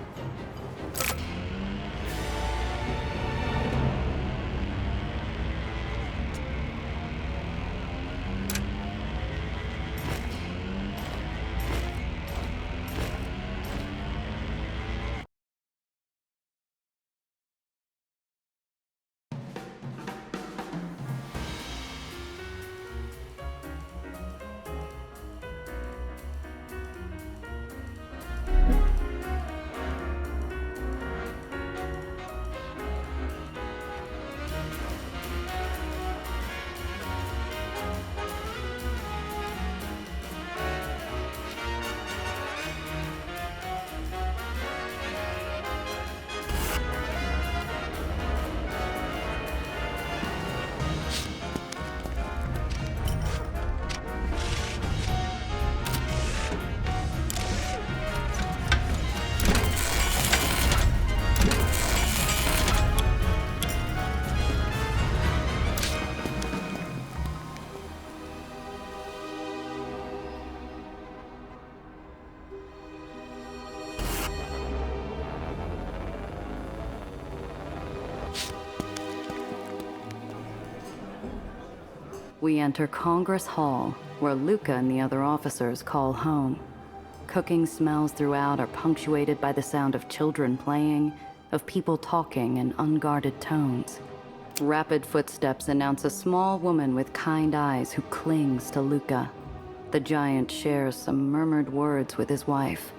We enter Congress Hall, where Luca and the other officers call home. Cooking smells throughout are punctuated by the sound of children playing, of people talking in unguarded tones. Rapid footsteps announce a small woman with kind eyes who clings to Luca. The giant shares some murmured words with his wife.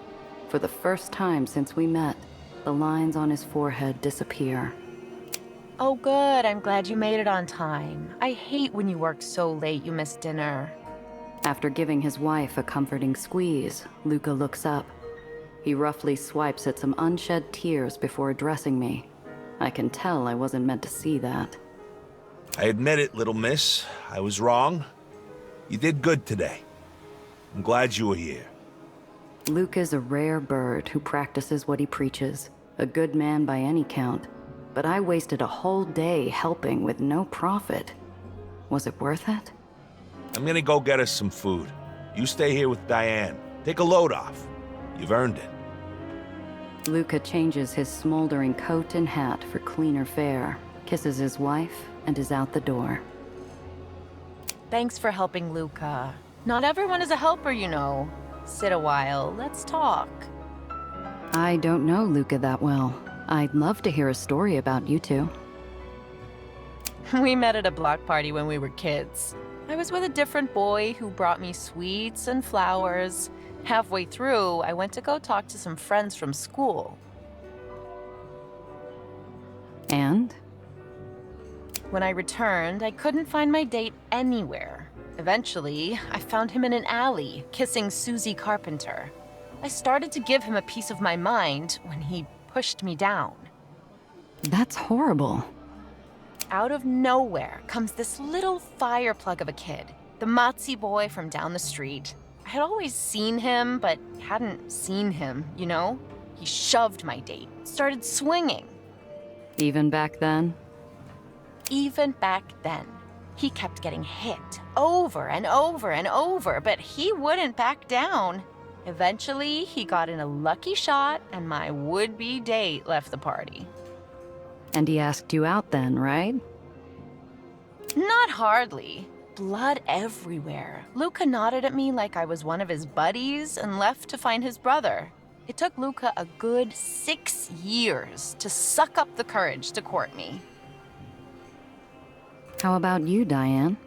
For the first time since we met, the lines on his forehead disappear. Oh good, I'm glad you made it on time. I hate when you work so late you miss dinner. After giving his wife a comforting squeeze, Luca looks up. He roughly swipes at some unshed tears before addressing me. I can tell I wasn't meant to see that. I admit it, little miss. I was wrong. You did good today. I'm glad you were here. Luca's a rare bird who practices what he preaches. A good man by any count. But I wasted a whole day helping with no profit. Was it worth it? I'm gonna go get us some food. You stay here with Diane. Take a load off. You've earned it. Luca changes his smoldering coat and hat for cleaner fare, kisses his wife, and is out the door. Thanks for helping Luca. Not everyone is a helper, you know. Sit a while, let's talk. I don't know Luca that well. I'd love to hear a story about you two. We met at a block party when we were kids. I was with a different boy who brought me sweets and flowers. Halfway through, I went to go talk to some friends from school. And? When I returned, I couldn't find my date anywhere. Eventually, I found him in an alley, kissing Susie Carpenter. I started to give him a piece of my mind when he pushed me down. That's horrible. Out of nowhere comes this little fire plug of a kid, the Motzi boy from down the street. I had always seen him, but hadn't seen him, you know? He shoved my date, started swinging. Even back then? Even back then. He kept getting hit over and over and over, but he wouldn't back down. Eventually, he got in a lucky shot, and my would-be date left the party. And he asked you out then, right? Not hardly. Blood everywhere. Luca nodded at me like I was one of his buddies and left to find his brother. It took Luca a good 6 years to suck up the courage to court me. How about you, Diane?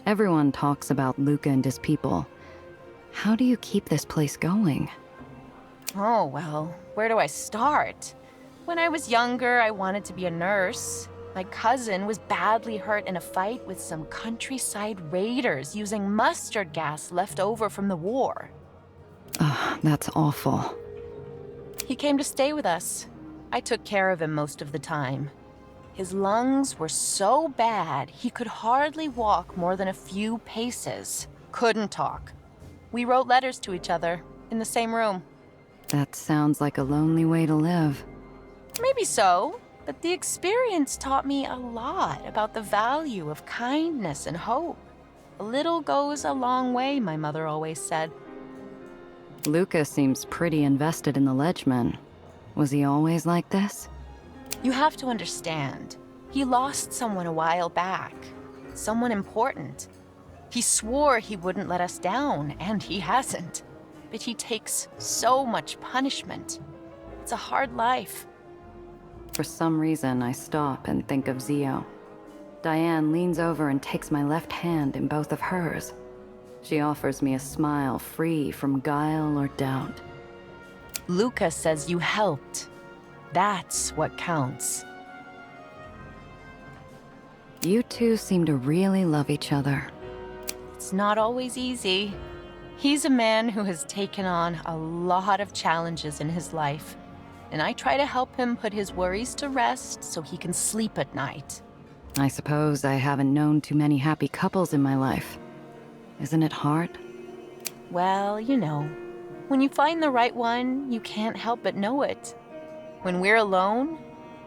Everyone talks about Luca and his people. How do you keep this place going? Oh, well, where do I start? When I was younger, I wanted to be a nurse. My cousin was badly hurt in a fight with some countryside raiders using mustard gas left over from the war. Ugh, that's awful. He came to stay with us. I took care of him most of the time. His lungs were so bad, he could hardly walk more than a few paces. Couldn't talk. We wrote letters to each other. in the same room. That sounds like a lonely way to live. Maybe so, but the experience taught me a lot about the value of kindness and hope. A little goes a long way, my mother always said. Luca seems pretty invested in the Ledgemen. Was he always like this? You have to understand, he lost someone a while back. Someone important. He swore he wouldn't let us down, and he hasn't. But he takes so much punishment. It's a hard life. For some reason, I stop and think of Zio. Diane leans over and takes my left hand in both of hers. She offers me a smile free from guile or doubt. Luca says you helped. That's what counts. You two seem to really love each other. It's not always easy. He's a man who has taken on a lot of challenges in his life, and I try to help him put his worries to rest so he can sleep at night. I suppose I haven't known too many happy couples in my life. Isn't it hard? Well, you know, when you find the right one, you can't help but know it. When we're alone,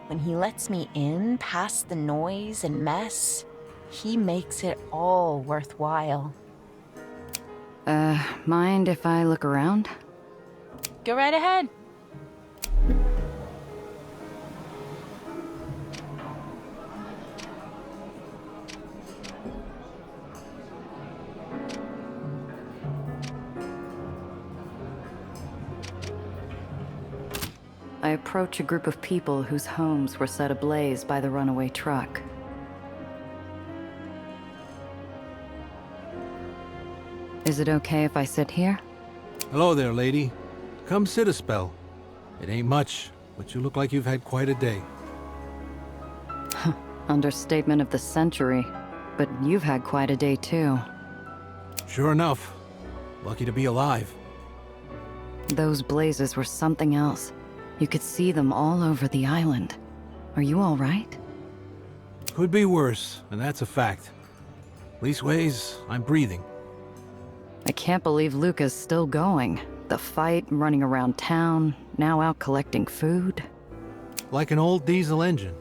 when he lets me in past the noise and mess, he makes it all worthwhile. Mind if I look around? Go right ahead. I approach a group of people whose homes were set ablaze by the runaway truck. Is it okay if I sit here? Hello there, lady. Come sit a spell. It ain't much, but you look like you've had quite a day. Understatement of the century. But you've had quite a day too. Sure enough. Lucky to be alive. Those blazes were something else. You could see them all over the island. Are you all right? Could be worse, and that's a fact. Leastways, I'm breathing. I can't believe Luca's still going. The fight, running around town, now out collecting food. Like an old diesel engine.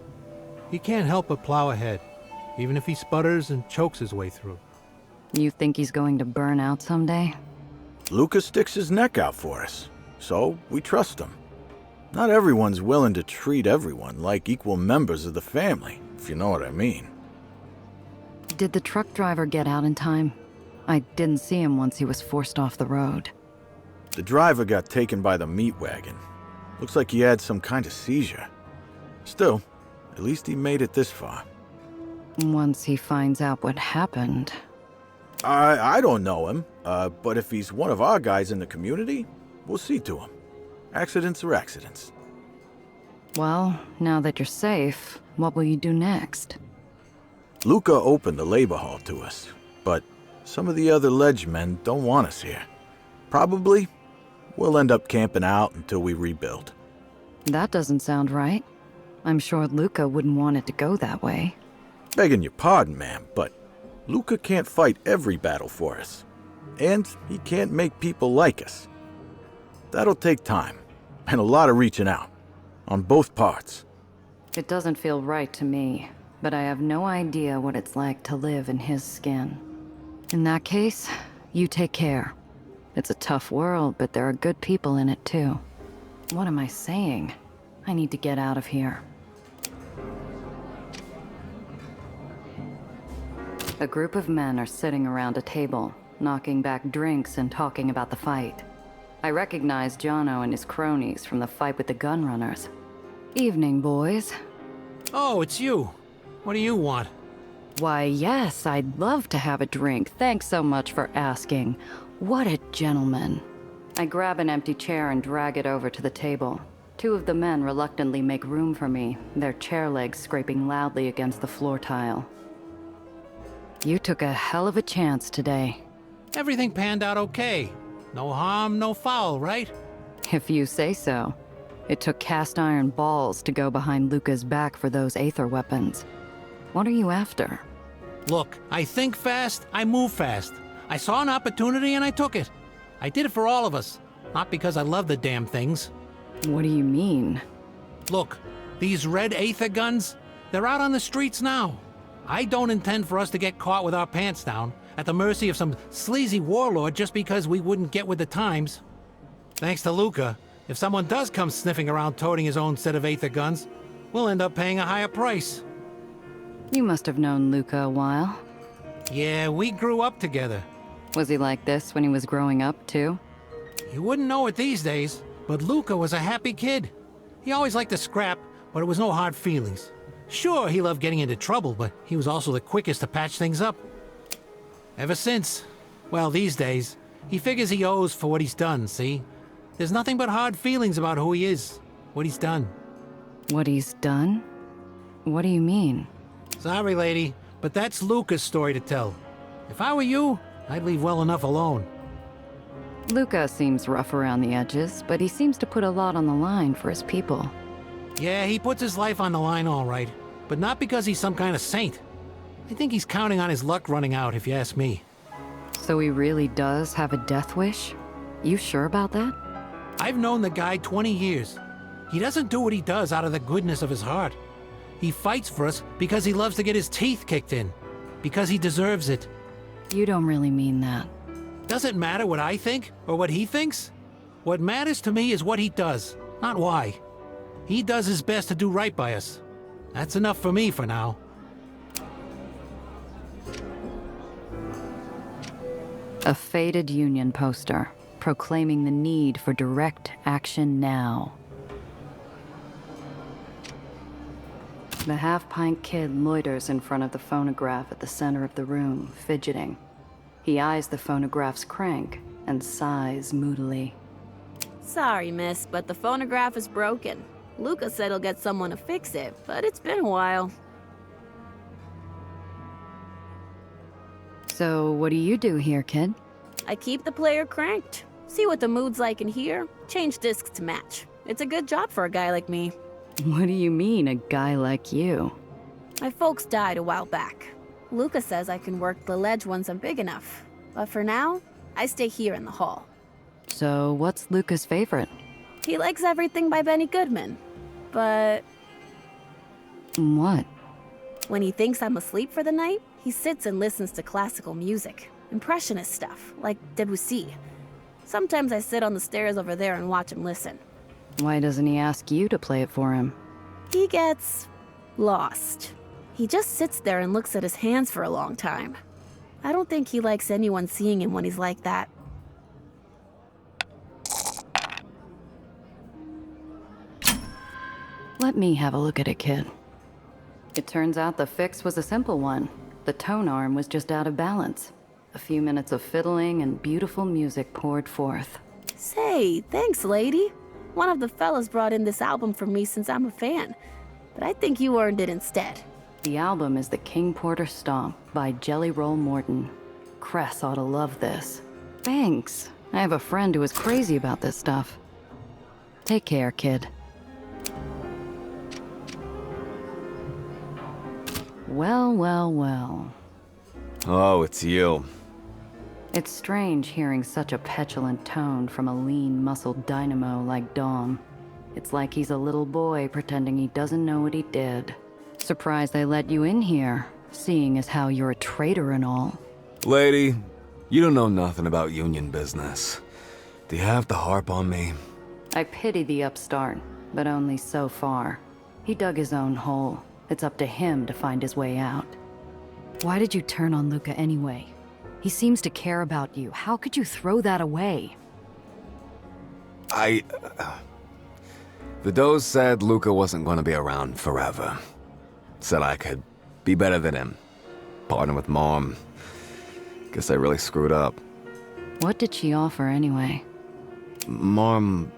He can't help but plow ahead, even if he sputters and chokes his way through. You think he's going to burn out someday? Luca sticks his neck out for us, so we trust him. Not everyone's willing to treat everyone like equal members of the family, if you know what I mean. Did the truck driver get out in time? I didn't see him once he was forced off the road. The driver got taken by the meat wagon. Looks like he had some kind of seizure. Still, at least he made it this far. Once he finds out what happened... I don't know him, but if he's one of our guys in the community, we'll see to him. Accidents are accidents. Well, now that you're safe, what will you do next? Luca opened the labor hall to us, but some of the other ledgemen don't want us here. Probably, we'll end up camping out until we rebuild. That doesn't sound right. I'm sure Luca wouldn't want it to go that way. Begging your pardon, ma'am, but Luca can't fight every battle for us. And he can't make people like us. That'll take time, and a lot of reaching out, on both parts. It doesn't feel right to me, but I have no idea what it's like to live in his skin. In that case, you take care. It's a tough world, but there are good people in it too. What am I saying? I need to get out of here. A group of men are sitting around a table, knocking back drinks and talking about the fight. I recognize Jono and his cronies from the fight with the gunrunners. Evening, boys. Oh, it's you. What do you want? Why, yes, I'd love to have a drink. Thanks so much for asking. What a gentleman. I grab an empty chair and drag it over to the table. Two of the men reluctantly make room for me, their chair legs scraping loudly against the floor tile. You took a hell of a chance today. Everything panned out okay. No harm, no foul, right? If you say so. It took cast iron balls to go behind Luca's back for those Aether weapons. What are you after? Look, I think fast, I move fast. I saw an opportunity and I took it. I did it for all of us. Not because I love the damn things. What do you mean? Look, these red Aether guns, they're out on the streets now. I don't intend for us to get caught with our pants down, at the mercy of some sleazy warlord just because we wouldn't get with the times. Thanks to Luca, if someone does come sniffing around toting his own set of Aether guns, we'll end up paying a higher price. You must have known Luca a while. Yeah, we grew up together. Was he like this when he was growing up, too? You wouldn't know it these days, but Luca was a happy kid. He always liked to scrap, but it was no hard feelings. Sure, he loved getting into trouble, but he was also the quickest to patch things up. Ever since, well, these days, he figures he owes for what he's done, see? There's nothing but hard feelings about who he is, what he's done. What he's done? What do you mean? Sorry, lady, but that's Luca's story to tell. If I were you, I'd leave well enough alone. Luca seems rough around the edges, but he seems to put a lot on the line for his people. Yeah, he puts his life on the line all right, but not because he's some kind of saint. I think he's counting on his luck running out, if you ask me. So he really does have a death wish? You sure about that? I've known the guy 20 years. He doesn't do what he does out of the goodness of his heart. He fights for us because he loves to get his teeth kicked in. Because he deserves it. You don't really mean that. Doesn't matter what I think or what he thinks. What matters to me is what he does, not why. He does his best to do right by us. That's enough for me for now. A faded Union poster, proclaiming the need for direct action now. The half-pint kid loiters in front of the phonograph at the center of the room, fidgeting. He eyes the phonograph's crank and sighs moodily. Sorry, miss, but the phonograph is broken. Luca said he'll get someone to fix it, but it's been a while. So, what do you do here, kid? I keep the player cranked. See what the mood's like in here, change discs to match. It's a good job for a guy like me. What do you mean, a guy like you? My folks died a while back. Luca says I can work the ledge once I'm big enough. But for now, I stay here in the hall. So, what's Luca's favorite? He likes everything by Benny Goodman. But what? When he thinks I'm asleep for the night, he sits and listens to classical music. Impressionist stuff, like Debussy. Sometimes I sit on the stairs over there and watch him listen. Why doesn't he ask you to play it for him? He gets lost. He just sits there and looks at his hands for a long time. I don't think he likes anyone seeing him when he's like that. Let me have a look at it, kid. It turns out the fix was a simple one. The tone arm was just out of balance. A few minutes of fiddling and beautiful music poured forth. Say, thanks, lady. One of the fellas brought in this album for me since I'm a fan, but I think you earned it instead. The album is The King Porter Stomp by Jelly Roll Morton. Cress ought to love this. Thanks. I have a friend who is crazy about this stuff. Take care, kid. Well, well, well. Oh, it's you. It's strange hearing such a petulant tone from a lean, muscled dynamo like Dom. It's like he's a little boy pretending he doesn't know what he did. Surprised I let you in here, seeing as how you're a traitor and all. Lady, you don't know nothing about union business. Do you have to harp on me? I pity the upstart, but only so far. He dug his own hole. It's up to him to find his way out. Why did you turn on Luca anyway? He seems to care about you. How could you throw that away? The Does said Luca wasn't going to be around forever. Said I could be better than him. Partner with Mom. Guess I really screwed up. What did she offer anyway? Mom,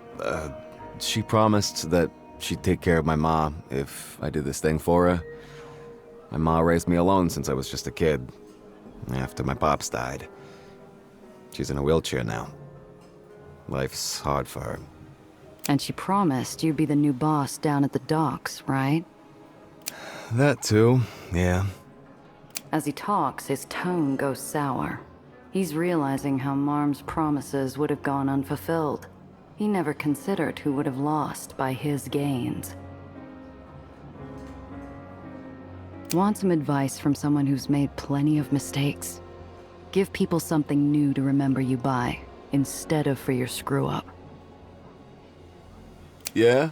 she promised that she'd take care of my ma if I did this thing for her. My ma raised me alone since I was just a kid. After my pops died. She's in a wheelchair now. Life's hard for her. And she promised you'd be the new boss down at the docks, right? That too, yeah. As he talks, his tone goes sour. He's realizing how Marm's promises would have gone unfulfilled. He never considered who would have lost by his gains. Want some advice from someone who's made plenty of mistakes? Give people something new to remember you by, instead of for your screw-up. Yeah?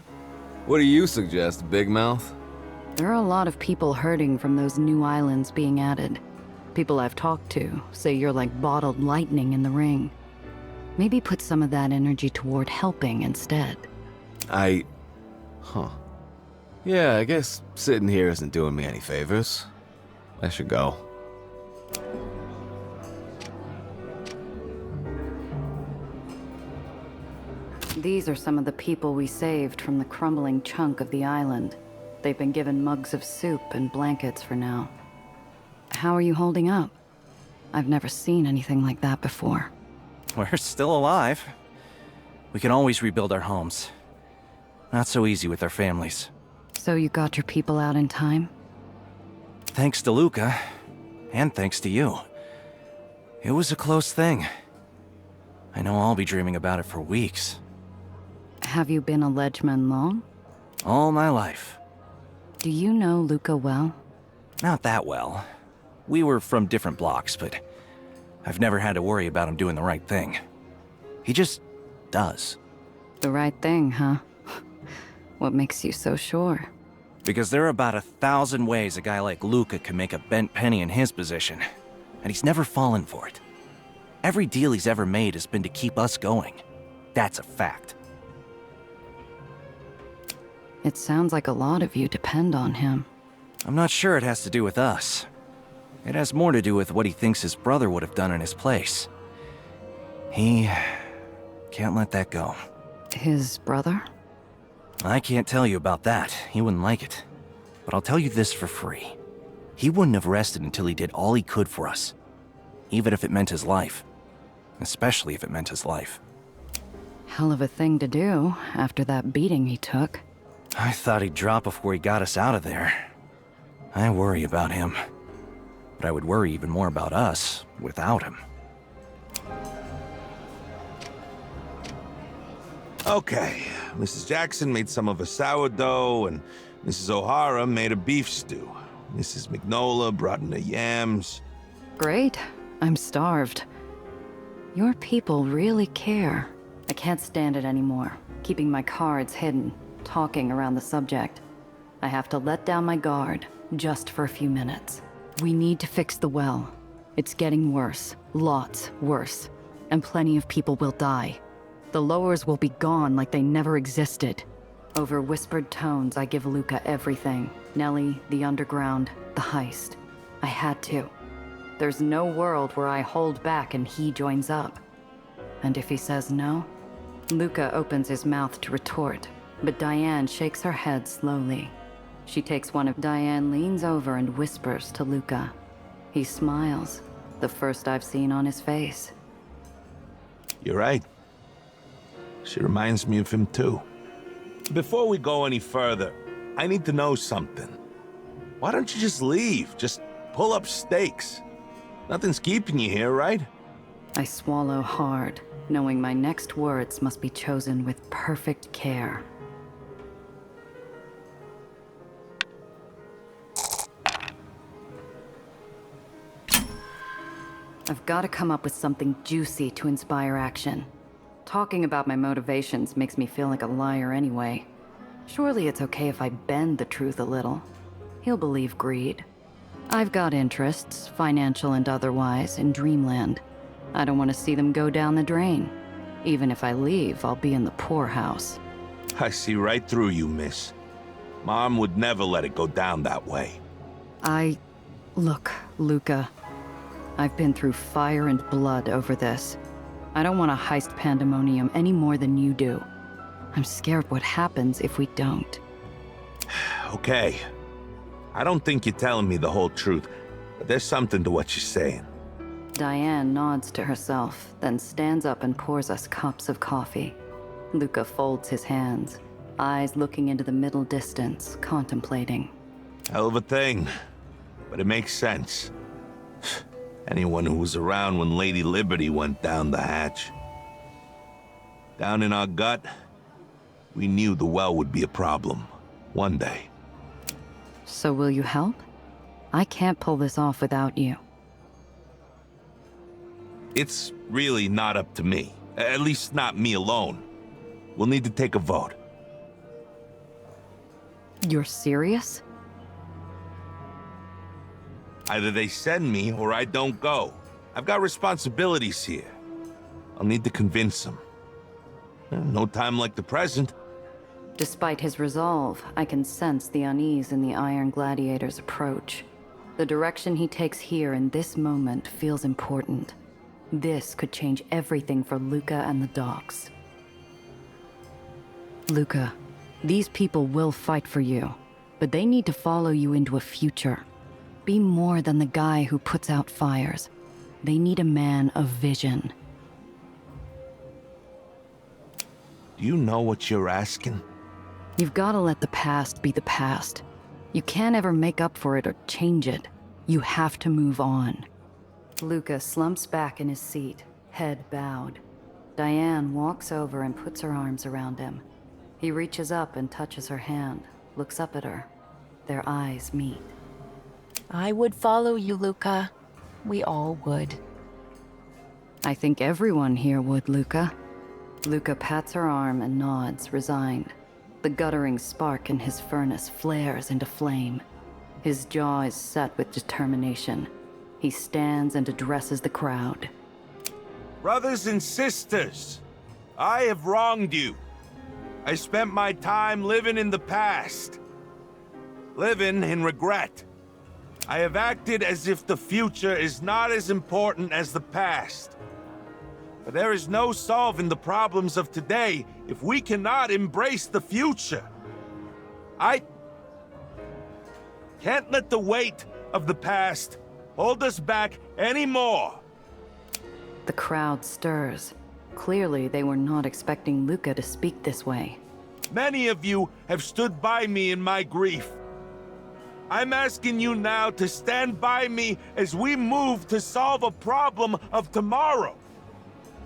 What do you suggest, Big Mouth? There are a lot of people hurting from those new islands being added. People I've talked to say you're like bottled lightning in the ring. Maybe put some of that energy toward helping instead. Huh. Yeah, I guess sitting here isn't doing me any favors. I should go. These are some of the people we saved from the crumbling chunk of the island. They've been given mugs of soup and blankets for now. How are you holding up? I've never seen anything like that before. We're still alive. We can always rebuild our homes. Not so easy with our families. So you got your people out in time? Thanks to Luca, and thanks to you. It was a close thing. I know I'll be dreaming about it for weeks. Have you been a Ledgeman long? All my life. Do you know Luca well? Not that well. We were from different blocks, but I've never had to worry about him doing the right thing. He just does. The right thing, huh? What makes you so sure? Because there are about 1,000 ways a guy like Luca can make a bent penny in his position, and he's never fallen for it. Every deal he's ever made has been to keep us going. That's a fact. It sounds like a lot of you depend on him. I'm not sure it has to do with us. It has more to do with what he thinks his brother would have done in his place. He can't let that go. His brother? I can't tell you about that. He wouldn't like it. But I'll tell you this for free. He wouldn't have rested until he did all he could for us. Even if it meant his life. Especially if it meant his life. Hell of a thing to do after that beating he took. I thought he'd drop before he got us out of there. I worry about him. But I would worry even more about us without him. Okay, Mrs. Jackson made some of a sourdough, and Mrs. O'Hara made a beef stew. Mrs. Mignola brought in the yams. Great. I'm starved. Your people really care. I can't stand it anymore, keeping my cards hidden, talking around the subject. I have to let down my guard, just for a few minutes. We need to fix the well. It's getting worse, lots worse, and plenty of people will die. The lowers will be gone like they never existed. Over whispered tones, I give Luca everything. Nellie, the underground, the heist. I had to. There's no world where I hold back and he joins up. And if he says no? Luca opens his mouth to retort, but Diane shakes her head slowly. She takes one of Diane leans over and whispers to Luca. He smiles, the first I've seen on his face. You're right. She reminds me of him too. Before we go any further, I need to know something. Why don't you just leave? Just pull up stakes. Nothing's keeping you here, right? I swallow hard, knowing my next words must be chosen with perfect care. I've got to come up with something juicy to inspire action. Talking about my motivations makes me feel like a liar anyway. Surely it's okay if I bend the truth a little. He'll believe greed. I've got interests, financial and otherwise, in Dreamland. I don't want to see them go down the drain. Even if I leave, I'll be in the poorhouse. I see right through you, miss. Mom would never let it go down that way. Look, Luca. I've been through fire and blood over this. I don't want to heist pandemonium any more than you do. I'm scared what happens if we don't. Okay. I don't think you're telling me the whole truth, but there's something to what you're saying. Diane nods to herself, then stands up and pours us cups of coffee. Luca folds his hands, eyes looking into the middle distance, contemplating. Hell of a thing, but it makes sense. Anyone who was around when Lady Liberty went down the hatch. Down in our gut, we knew the well would be a problem. One day. So will you help? I can't pull this off without you. It's really not up to me. At least not me alone. We'll need to take a vote. You're serious? Either they send me or I don't go. I've got responsibilities here. I'll need to convince them. No time like the present. Despite his resolve, I can sense the unease in the Iron Gladiator's approach. The direction he takes here in this moment feels important. This could change everything for Luca and the docks. Luca, these people will fight for you, but they need to follow you into a future. Be more than the guy who puts out fires. They need a man of vision. Do you know what you're asking? You've got to let the past be the past. You can't ever make up for it or change it. You have to move on. Luca slumps back in his seat, head bowed. Diane walks over and puts her arms around him. He reaches up and touches her hand, looks up at her. Their eyes meet. I would follow you, Luca. We all would. I think everyone here would, Luca. Luca pats her arm and nods, resigned. The guttering spark in his furnace flares into flame. His jaw is set with determination. He stands and addresses the crowd. Brothers and sisters, I have wronged you. I spent my time living in the past. Living in regret. I have acted as if the future is not as important as the past. But there is no solving the problems of today if we cannot embrace the future. I can't let the weight of the past hold us back anymore. The crowd stirs. Clearly, they were not expecting Luca to speak this way. Many of you have stood by me in my grief. I'm asking you now to stand by me as we move to solve a problem of tomorrow.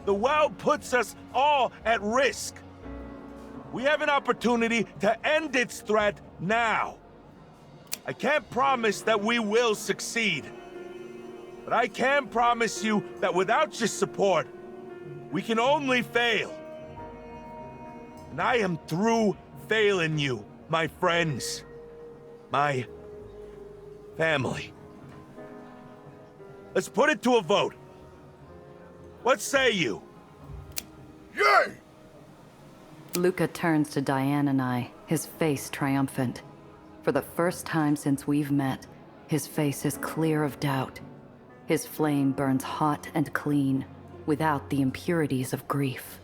The well puts us all at risk. We have an opportunity to end its threat now. I can't promise that we will succeed. But I can promise you that without your support, we can only fail. And I am through failing you, my friends. My family. Let's put it to a vote. What say you? Yay! Luca turns to Diane and I, his face triumphant. For the first time since we've met, his face is clear of doubt. His flame burns hot and clean, without the impurities of grief.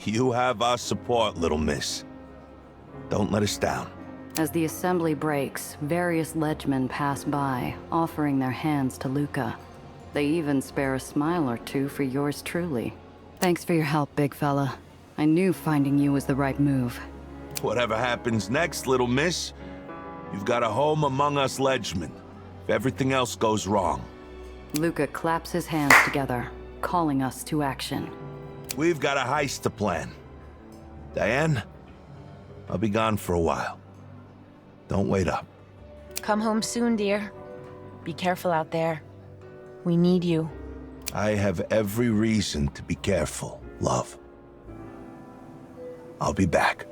You have our support, little miss. Don't let us down. As the assembly breaks, various ledgemen pass by, offering their hands to Luca. They even spare a smile or two for yours truly. Thanks for your help, big fella. I knew finding you was the right move. Whatever happens next, little miss, you've got a home among us ledgemen. If everything else goes wrong. Luca claps his hands together, calling us to action. We've got a heist to plan. Diane, I'll be gone for a while. Don't wait up. Come home soon, dear. Be careful out there. We need you. I have every reason to be careful, love. I'll be back.